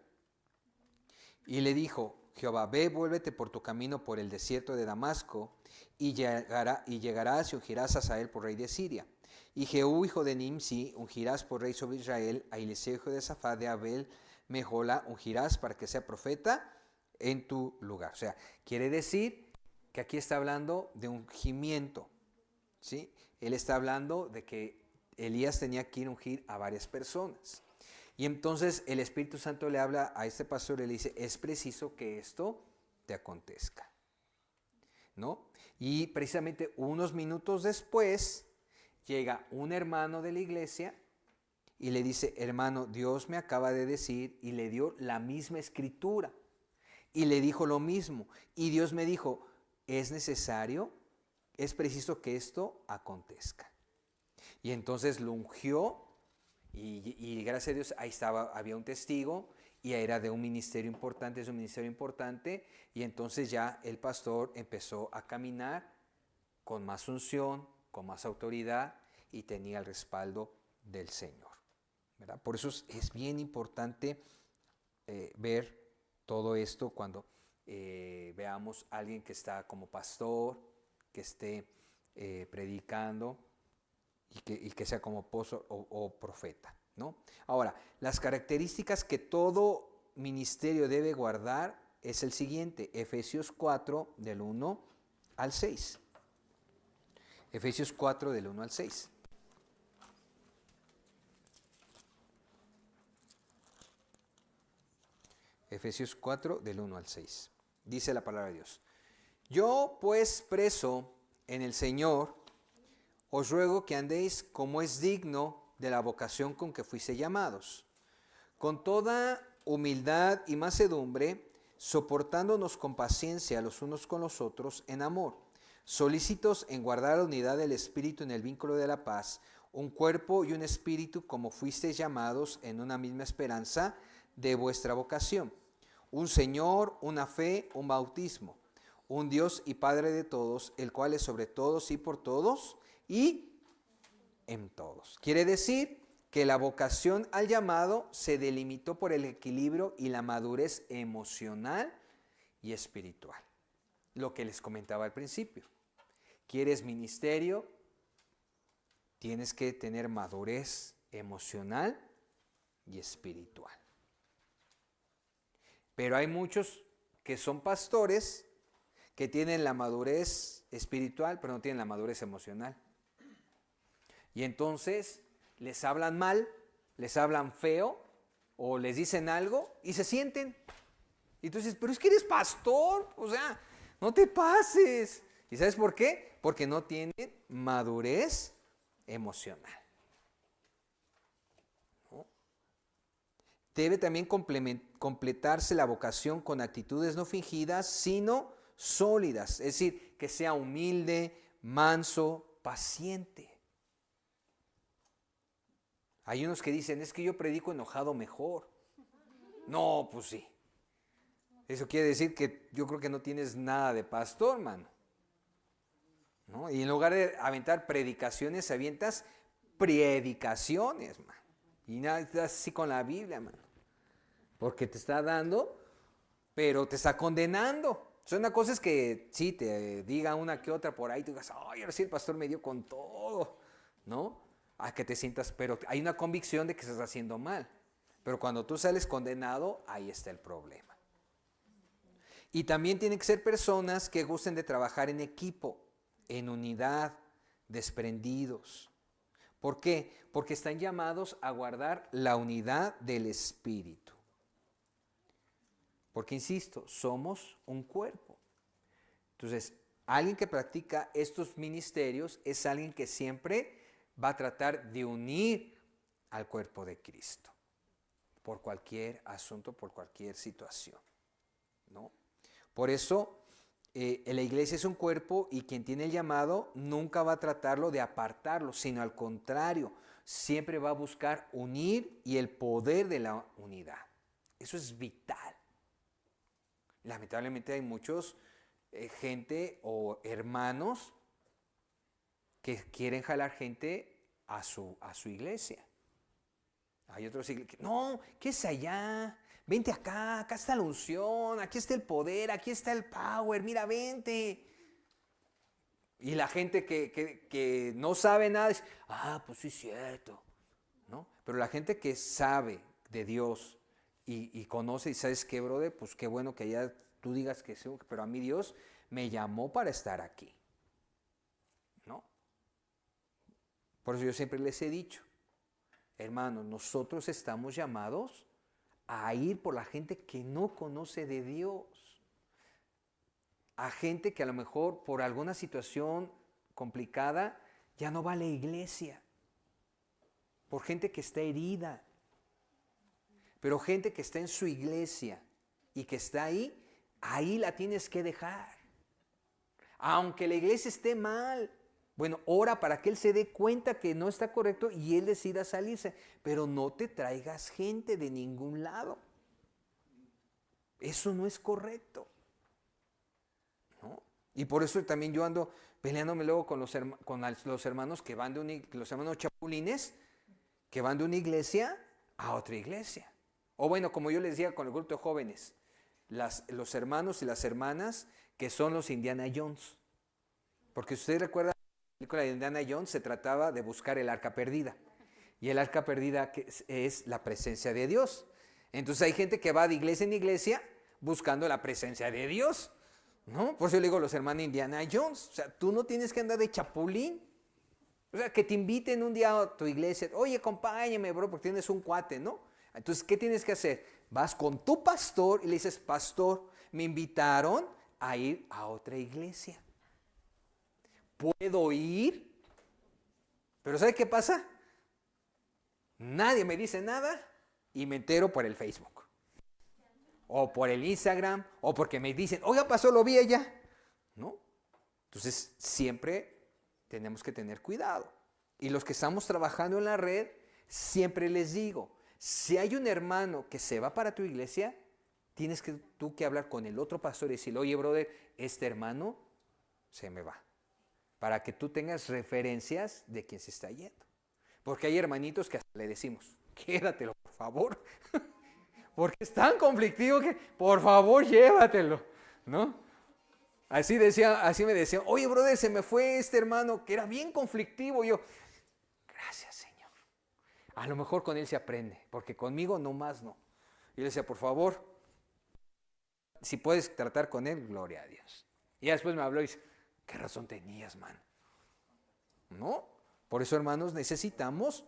Y le dijo Jehová, ve, vuélvete por tu camino por el desierto de Damasco, y llegarás y ungirás a Hazael por rey de Siria. Y Jehú, hijo de Nimsi, ungirás por rey sobre Israel, a Eliseo, hijo de Safat, de Abel, Mejola, ungirás para que sea profeta en tu lugar. O sea, quiere decir que aquí está hablando de ungimiento, ¿sí? Él está hablando de que Elías tenía que ir a ungir a varias personas. Y entonces el Espíritu Santo le habla a este pastor y le dice, es preciso que esto te acontezca, ¿no? Y precisamente unos minutos después llega un hermano de la iglesia y le dice, hermano, Dios me acaba de decir, y le dio la misma escritura y le dijo lo mismo. Y Dios me dijo, es necesario, es preciso que esto acontezca. Y entonces lo ungió. Y gracias a Dios ahí había un testigo y era de un ministerio importante, es un ministerio importante, y entonces ya el pastor empezó a caminar con más unción, con más autoridad y tenía el respaldo del Señor, ¿verdad? Por eso es bien importante ver todo esto cuando veamos a alguien que está como pastor, que esté predicando, y que sea como apóstol o profeta, ¿no? Ahora, las características que todo ministerio debe guardar es el siguiente, Efesios 4, del 1 al 6. Efesios 4 del 1 al 6. Efesios 4 del 1 al 6. Dice la palabra de Dios. Yo pues preso en el Señor, os ruego que andéis como es digno de la vocación con que fuisteis llamados, con toda humildad y mansedumbre, soportándonos con paciencia los unos con los otros en amor, solícitos en guardar la unidad del Espíritu en el vínculo de la paz, un cuerpo y un espíritu como fuisteis llamados en una misma esperanza de vuestra vocación, un Señor, una fe, un bautismo, un Dios y Padre de todos, el cual es sobre todos y por todos y en todos. Quiere decir que la vocación al llamado se delimitó por el equilibrio y la madurez emocional y espiritual. Lo que les comentaba al principio. ¿Quieres ministerio? Tienes que tener madurez emocional y espiritual. Pero hay muchos que son pastores que tienen la madurez espiritual, pero no tienen la madurez emocional. Y entonces les hablan mal, les hablan feo, o les dicen algo y se sienten. Y tú dices, pero es que eres pastor, o sea, no te pases. ¿Y sabes por qué? Porque no tienen madurez emocional. ¿No? Debe también completarse la vocación con actitudes no fingidas, sino sólidas. Es decir, que sea humilde, manso, paciente. Hay unos que dicen, es que yo predico enojado mejor. No, pues sí. Eso quiere decir que yo creo que no tienes nada de pastor, mano. ¿No? Y en lugar de aventar predicaciones, avientas predicaciones, mano. Y nada, estás así con la Biblia, mano. Porque te está dando, pero te está condenando. Una cosa es que sí, te diga una que otra por ahí, tú digas, ay, ahora sí el pastor me dio con todo, ¿no? A que te sientas, pero hay una convicción de que estás haciendo mal. Pero cuando tú sales condenado, ahí está el problema. Y también tienen que ser personas que gusten de trabajar en equipo, en unidad, desprendidos. ¿Por qué? Porque están llamados a guardar la unidad del Espíritu. Porque, insisto, somos un cuerpo. Entonces, alguien que practica estos ministerios es alguien que siempre va a tratar de unir al cuerpo de Cristo. Por cualquier asunto, por cualquier situación, ¿no? Por eso, la iglesia es un cuerpo y quien tiene el llamado nunca va a tratarlo de apartarlo, sino al contrario, siempre va a buscar unir y el poder de la unidad. Eso es vital. Lamentablemente hay muchos gente o hermanos que quieren jalar gente a su iglesia. Hay otros que no, ¿qué es allá? Vente acá, acá está la unción, aquí está el poder, aquí está el power, mira, vente. Y la gente que no sabe nada dice, pues sí es cierto, ¿no? Pero la gente que sabe de Dios y conoce y sabes qué, brother, pues qué bueno que ya tú digas que sí, pero a mí Dios me llamó para estar aquí, ¿no? Por eso yo siempre les he dicho, hermanos, nosotros estamos llamados a ir por la gente que no conoce de Dios, a gente que a lo mejor por alguna situación complicada ya no va a la iglesia, por gente que está herida, pero gente que está en su iglesia y que está ahí la tienes que dejar. Aunque la iglesia esté mal, bueno, ora para que él se dé cuenta que no está correcto y él decida salirse. Pero no te traigas gente de ningún lado. Eso no es correcto, ¿no? Y por eso también yo ando peleándome luego con los hermanos que van los hermanos chapulines, que van de una iglesia a otra iglesia. O bueno, como yo les decía con el grupo de jóvenes, los hermanos y las hermanas que son los Indiana Jones. Porque si ustedes recuerdan, la película de Indiana Jones se trataba de buscar el arca perdida. Y el arca perdida es la presencia de Dios. Entonces hay gente que va de iglesia en iglesia buscando la presencia de Dios, ¿no? Por eso yo le digo a los hermanos Indiana Jones, o sea, tú no tienes que andar de chapulín. O sea, que te inviten un día a tu iglesia, oye, acompáñame, bro, porque tienes un cuate, ¿no? Entonces, ¿qué tienes que hacer? Vas con tu pastor y le dices, pastor, me invitaron a ir a otra iglesia. ¿Puedo ir? Pero ¿sabe qué pasa? Nadie me dice nada y me entero por el Facebook. O por el Instagram, o porque me dicen, oiga, pasó, lo vi allá. ¿No? Entonces, siempre tenemos que tener cuidado. Y los que estamos trabajando en la red, siempre les digo, si hay un hermano que se va para tu iglesia, tienes que tú que hablar con el otro pastor y decirle, oye, brother, este hermano se me va. Para que tú tengas referencias de quién se está yendo. Porque hay hermanitos que hasta le decimos, quédatelo, por favor. Porque es tan conflictivo que, por favor, llévatelo, ¿no? Así me decían, oye, brother, se me fue este hermano que era bien conflictivo. Y yo, gracias, Señor. A lo mejor con él se aprende, porque conmigo nomás no. Y le decía, por favor, si puedes tratar con él, gloria a Dios. Y después me habló y dice, ¿qué razón tenías, man? ¿No? Por eso, hermanos, necesitamos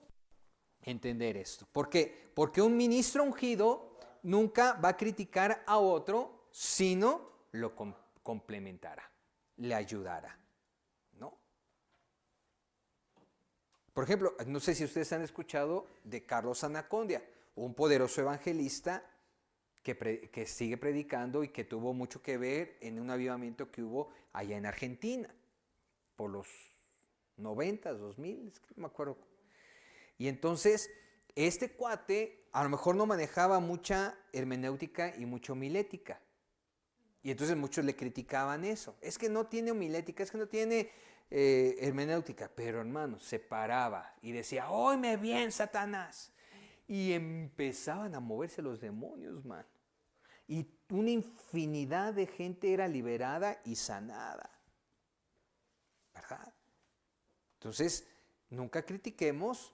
entender esto. ¿Por qué? Porque un ministro ungido nunca va a criticar a otro, sino lo complementará, le ayudará, ¿no? Por ejemplo, no sé si ustedes han escuchado de Carlos Anacondia, un poderoso evangelista que sigue predicando y que tuvo mucho que ver en un avivamiento que hubo allá en Argentina, por los 90, 2000, es que no me acuerdo. Y entonces, este cuate a lo mejor no manejaba mucha hermenéutica y mucha homilética. Y entonces muchos le criticaban eso. Es que no tiene homilética, es que no tiene hermenéutica. Pero hermano, se paraba y decía, óyeme bien, Satanás. Y empezaban a moverse los demonios, man. Y una infinidad de gente era liberada y sanada. ¿Verdad? Entonces, nunca critiquemos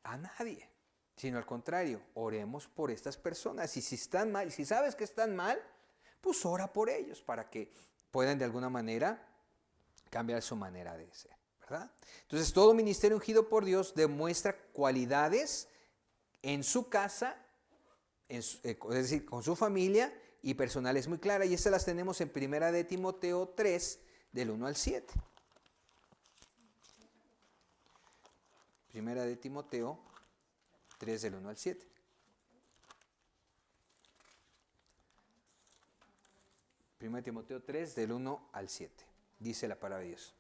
a nadie, sino al contrario, oremos por estas personas. Y si están mal, si sabes que están mal, pues ora por ellos para que puedan de alguna manera cambiar su manera de ser, ¿verdad? Entonces, todo ministerio ungido por Dios demuestra cualidades en su casa, es decir, con su familia y personales muy claras. Y estas las tenemos en 1 de Timoteo 3, del 1 al 7. 1 de Timoteo 3, del 1 al 7. Primera de Timoteo 3, del 1 al 7. Dice la palabra de Dios.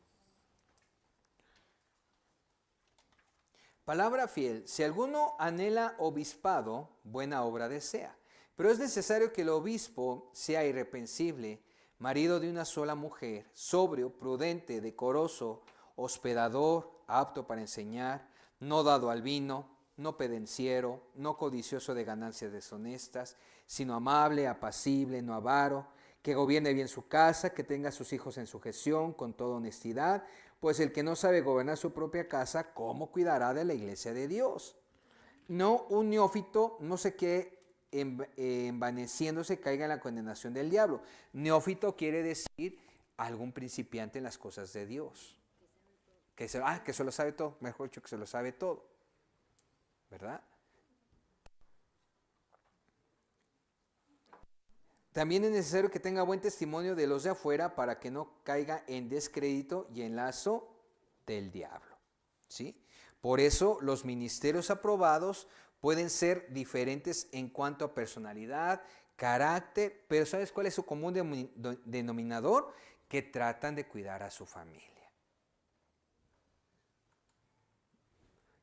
Palabra fiel. Si alguno anhela obispado, buena obra desea. Pero es necesario que el obispo sea irreprensible, marido de una sola mujer, sobrio, prudente, decoroso, hospedador, apto para enseñar, no dado al vino, no pedenciero, no codicioso de ganancias deshonestas, sino amable, apacible, no avaro, que gobierne bien su casa, que tenga a sus hijos en sujeción con toda honestidad, pues el que no sabe gobernar su propia casa, ¿cómo cuidará de la iglesia de Dios? No un neófito, no sé qué, envaneciéndose caiga en la condenación del diablo. Neófito quiere decir algún principiante en las cosas de Dios. Que se lo sabe todo, mejor dicho, que se lo sabe todo. ¿Verdad? También es necesario que tenga buen testimonio de los de afuera para que no caiga en descrédito y en lazo del diablo. ¿Sí? Por eso los ministerios aprobados pueden ser diferentes en cuanto a personalidad, carácter, pero ¿sabes cuál es su común denominador? Que tratan de cuidar a su familia.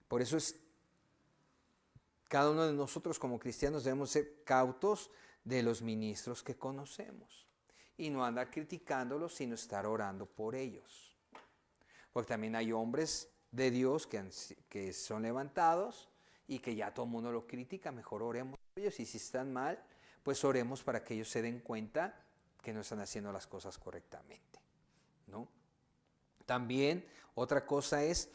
Por eso cada uno de nosotros como cristianos debemos ser cautos de los ministros que conocemos y no andar criticándolos, sino estar orando por ellos. Porque también hay hombres de Dios que son levantados y que ya todo el mundo lo critica. Mejor oremos por ellos, y si están mal, pues oremos para que ellos se den cuenta que no están haciendo las cosas correctamente, ¿no? También otra cosa es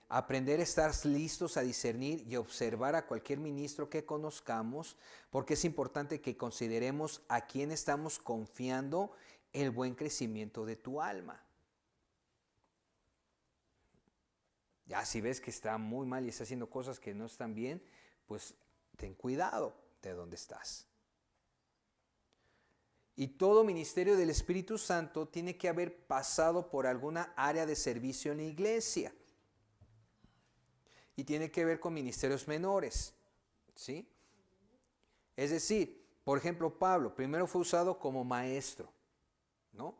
aprender a estar listos a discernir y observar a cualquier ministro que conozcamos, porque es importante que consideremos a quién estamos confiando el buen crecimiento de tu alma. Ya si ves que está muy mal y está haciendo cosas que no están bien, pues ten cuidado de dónde estás. Y todo ministerio del Espíritu Santo tiene que haber pasado por alguna área de servicio en la iglesia. Y tiene que ver con ministerios menores, ¿sí? Es decir, por ejemplo, Pablo primero fue usado como maestro, ¿no?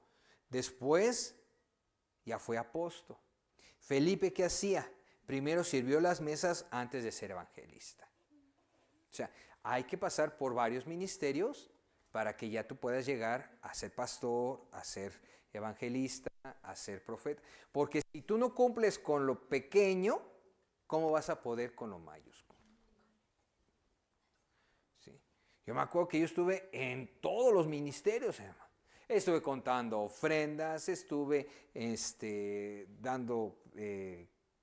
Después ya fue apóstol. Felipe, ¿qué hacía? Primero sirvió las mesas antes de ser evangelista. O sea, hay que pasar por varios ministerios para que ya tú puedas llegar a ser pastor, a ser evangelista, a ser profeta. Porque si tú no cumples con lo pequeño, ¿cómo vas a poder con lo mayúsculo? ¿Sí? Yo me acuerdo que yo estuve en todos los ministerios, hermano. Estuve contando ofrendas, estuve dando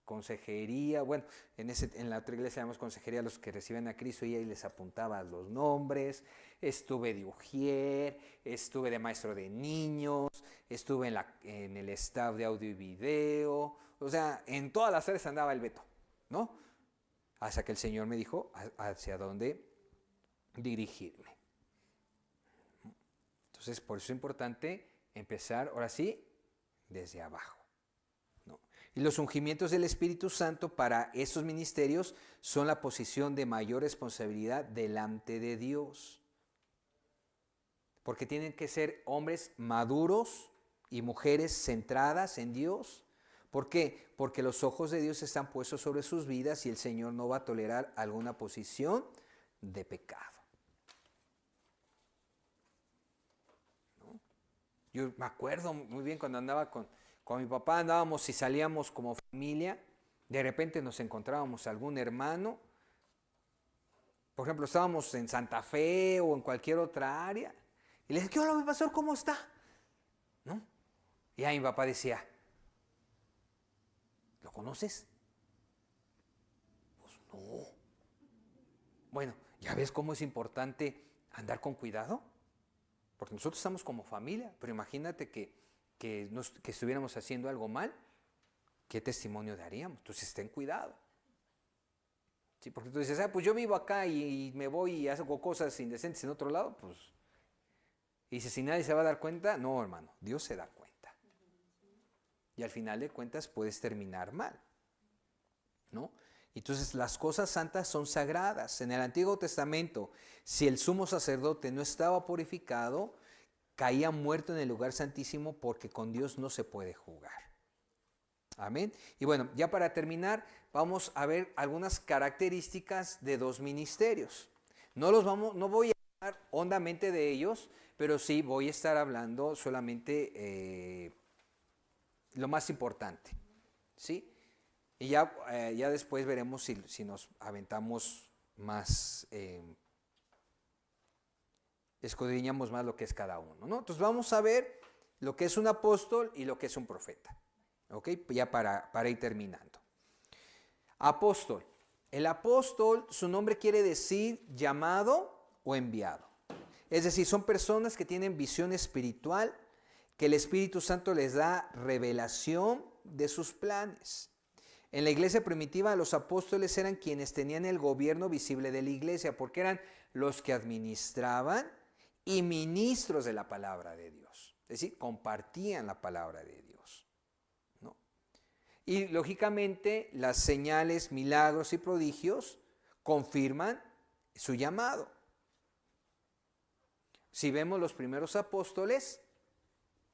consejería. Bueno, en la otra iglesia llamamos consejería a los que reciben a Cristo y ahí les apuntaba los nombres. Estuve de ujier, estuve de maestro de niños, estuve en el staff de audio y video. O sea, en todas las áreas andaba el Beto, ¿no? Hasta que el Señor me dijo hacia dónde dirigirme. Entonces, por eso es importante empezar, ahora sí, desde abajo, ¿no? Y los ungimientos del Espíritu Santo para estos ministerios son la posición de mayor responsabilidad delante de Dios. Porque tienen que ser hombres maduros y mujeres centradas en Dios. ¿Por qué? Porque los ojos de Dios están puestos sobre sus vidas y el Señor no va a tolerar alguna posición de pecado. Yo me acuerdo muy bien cuando andaba con mi papá, andábamos y salíamos como familia, de repente nos encontrábamos algún hermano, por ejemplo, estábamos en Santa Fe o en cualquier otra área, y le dije, ¿qué hola, mi pastor, cómo está? ¿No? Y ahí mi papá decía, ¿lo conoces? Pues no. Bueno, ¿ya ves cómo es importante andar con cuidado? Porque nosotros estamos como familia, pero imagínate que estuviéramos haciendo algo mal, ¿qué testimonio daríamos? Entonces ten cuidado. Sí, porque tú dices, pues yo vivo acá y me voy y hago cosas indecentes en otro lado, pues. Y dices, si nadie se va a dar cuenta, no, hermano, Dios se da cuenta. Y al final de cuentas puedes terminar mal, ¿no? Entonces las cosas santas son sagradas. En el Antiguo Testamento, si el sumo sacerdote no estaba purificado, caía muerto en el lugar santísimo porque con Dios no se puede jugar. Amén. Y bueno, ya para terminar, vamos a ver algunas características de dos ministerios. No voy a hablar hondamente de ellos, pero sí voy a estar hablando solamente lo más importante, ¿sí? Y ya después veremos si nos aventamos más, escudriñamos más lo que es cada uno, ¿no? Entonces vamos a ver lo que es un apóstol y lo que es un profeta, ¿ok? Ya para ir terminando. Apóstol. El apóstol, su nombre quiere decir llamado o enviado. Es decir, son personas que tienen visión espiritual, que el Espíritu Santo les da revelación de sus planes. En la iglesia primitiva, los apóstoles eran quienes tenían el gobierno visible de la iglesia, porque eran los que administraban y ministros de la palabra de Dios. Es decir, compartían la palabra de Dios, ¿no? Y lógicamente, las señales, milagros y prodigios confirman su llamado. Si vemos los primeros apóstoles,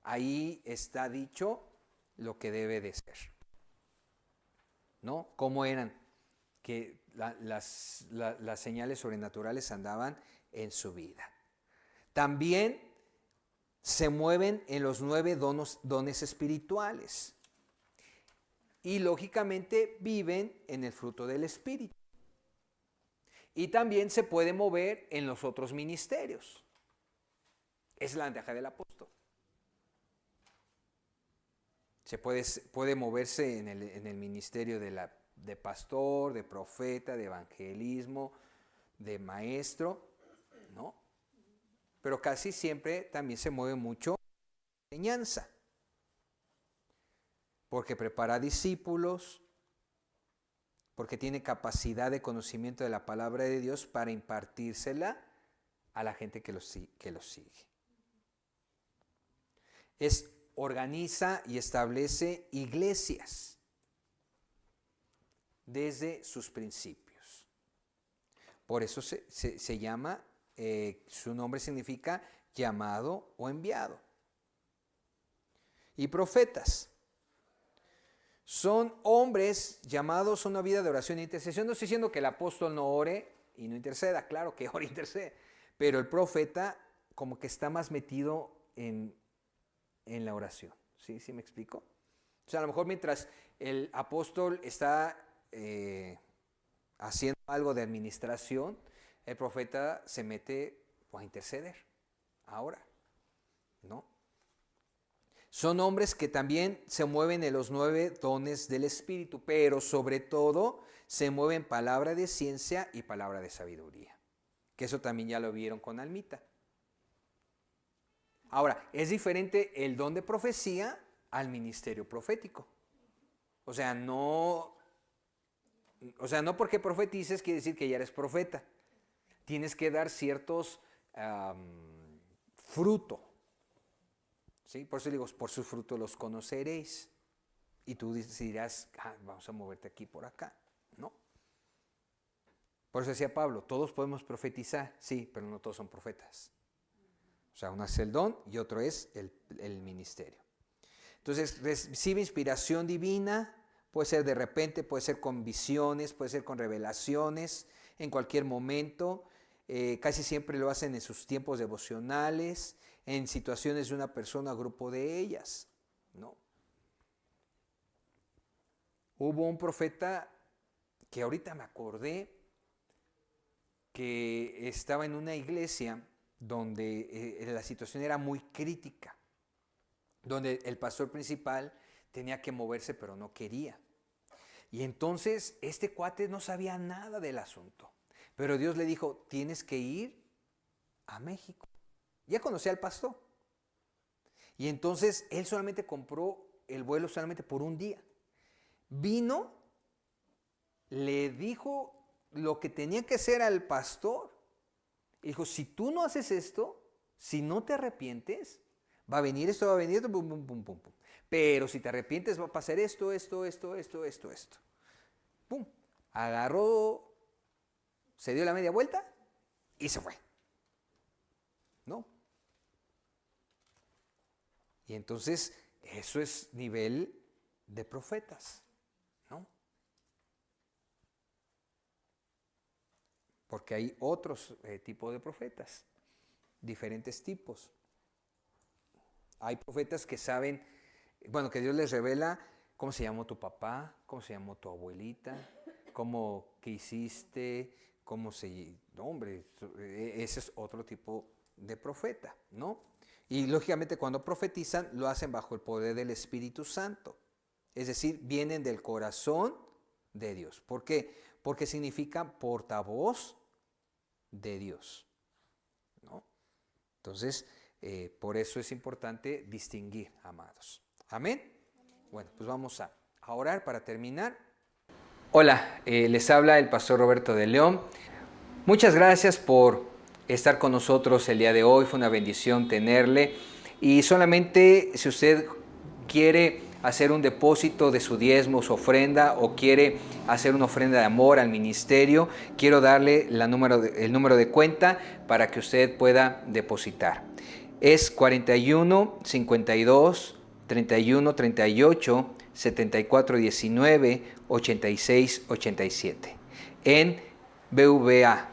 ahí está dicho lo que debe de ser, ¿no? ¿Cómo eran? Que las señales sobrenaturales andaban en su vida. También se mueven en los 9 dones espirituales. Y lógicamente viven en el fruto del Espíritu. Y también se puede mover en los otros ministerios. Es la ventaja del apóstol. Se puede moverse en el ministerio de pastor, de profeta, de evangelismo, de maestro, ¿no? Pero casi siempre también se mueve mucho enseñanza. Porque prepara discípulos, porque tiene capacidad de conocimiento de la palabra de Dios para impartírsela a la gente que los sigue. Organiza y establece iglesias desde sus principios. Por eso se llama, su nombre significa llamado o enviado. Y profetas son hombres llamados a una vida de oración e intercesión. No estoy diciendo que el apóstol no ore y no interceda, claro que ore e intercede, pero el profeta como que está más metido en la oración. ¿Sí? ¿Sí me explico? O sea, a lo mejor mientras el apóstol está haciendo algo de administración, el profeta se mete a interceder, a orar, ¿no? Son hombres que también se mueven en los 9 dones del Espíritu, pero sobre todo se mueven palabra de ciencia y palabra de sabiduría. Que eso también ya lo vieron con Almita. Ahora, es diferente el don de profecía al ministerio profético. O sea, no porque profetices quiere decir que ya eres profeta. Tienes que dar ciertos fruto. ¿Sí? Por eso digo, por sus frutos los conoceréis. Y tú dirás, vamos a moverte aquí por acá. No. Por eso decía Pablo, todos podemos profetizar, sí, pero no todos son profetas. O sea, uno es el don y otro es el ministerio. Entonces, recibe inspiración divina, puede ser de repente, puede ser con visiones, puede ser con revelaciones, en cualquier momento. Casi siempre lo hacen en sus tiempos devocionales, en situaciones de una persona, grupo de ellas, ¿no? Hubo un profeta que ahorita me acordé que estaba en una iglesia donde la situación era muy crítica, donde el pastor principal tenía que moverse pero no quería. Y entonces este cuate no sabía nada del asunto, pero Dios le dijo, tienes que ir a México. Ya conocía al pastor. Y entonces él solamente compró el vuelo solamente por un día. Vino, le dijo lo que tenía que hacer al pastor. Y dijo, si tú no haces esto, si no te arrepientes, va a venir esto, pum, pum, pum, pum, pum. Pero si te arrepientes, va a pasar esto. Pum. Agarró, se dio la media vuelta y se fue. ¿No? Y entonces, eso es nivel de profetas, ¿no? Porque hay otros tipos de profetas, diferentes tipos. Hay profetas que saben, bueno, que Dios les revela cómo se llamó tu papá, cómo se llamó tu abuelita, qué hiciste, no, hombre, ese es otro tipo de profeta, ¿no? Y lógicamente cuando profetizan lo hacen bajo el poder del Espíritu Santo. Es decir, vienen del corazón de Dios. ¿Por qué? Porque significa portavoz de Dios, ¿no? Entonces, por eso es importante distinguir, amados. ¿Amén? Bueno, pues vamos a orar para terminar. Hola, les habla el pastor Roberto de León. Muchas gracias por estar con nosotros el día de hoy. Fue una bendición tenerle. Y solamente si usted quiere hacer un depósito de su diezmo, su ofrenda, o quiere hacer una ofrenda de amor al ministerio, quiero darle el número de cuenta para que usted pueda depositar. Es 41 52 31 38 74 19 86 87 en BVA,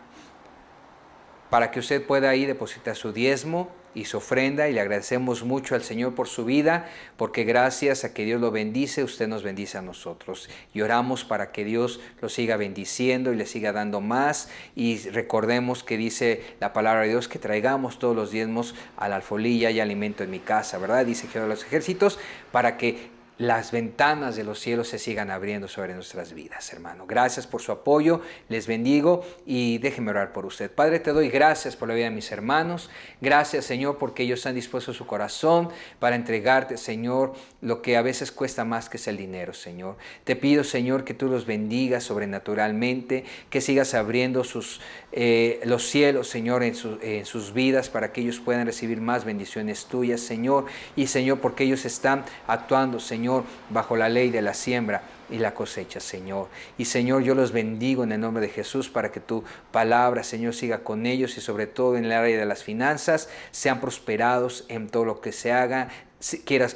para que usted pueda ahí depositar su diezmo y su ofrenda, y le agradecemos mucho al Señor por su vida, porque gracias a que Dios lo bendice, usted nos bendice a nosotros. Y oramos para que Dios lo siga bendiciendo y le siga dando más. Y recordemos que dice la palabra de Dios que traigamos todos los diezmos a la alfolía y alimento en mi casa, ¿verdad? Dice Jehová de los ejércitos, para que las ventanas de los cielos se sigan abriendo sobre nuestras vidas, hermano. Gracias por su apoyo, les bendigo y déjenme orar por usted. Padre, te doy gracias por la vida de mis hermanos. Gracias, Señor, porque ellos han dispuesto su corazón para entregarte, Señor, lo que a veces cuesta más, que es el dinero, Señor. Te pido, Señor, que tú los bendigas sobrenaturalmente, que sigas abriendo los cielos, Señor, en sus vidas, para que ellos puedan recibir más bendiciones tuyas, Señor. Y, Señor, porque ellos están actuando, Señor, bajo la ley de la siembra y la cosecha, Señor. Y, Señor, yo los bendigo en el nombre de Jesús, para que tu palabra, Señor, siga con ellos, y sobre todo en el área de las finanzas, sean prosperados en todo lo que se haga.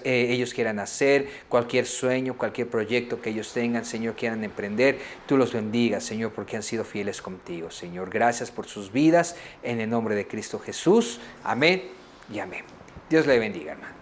Ellos quieran hacer, cualquier sueño, cualquier proyecto que ellos tengan, Señor, quieran emprender, tú los bendigas, Señor, porque han sido fieles contigo, Señor. Gracias por sus vidas, en el nombre de Cristo Jesús. Amén y amén. Dios le bendiga, hermano.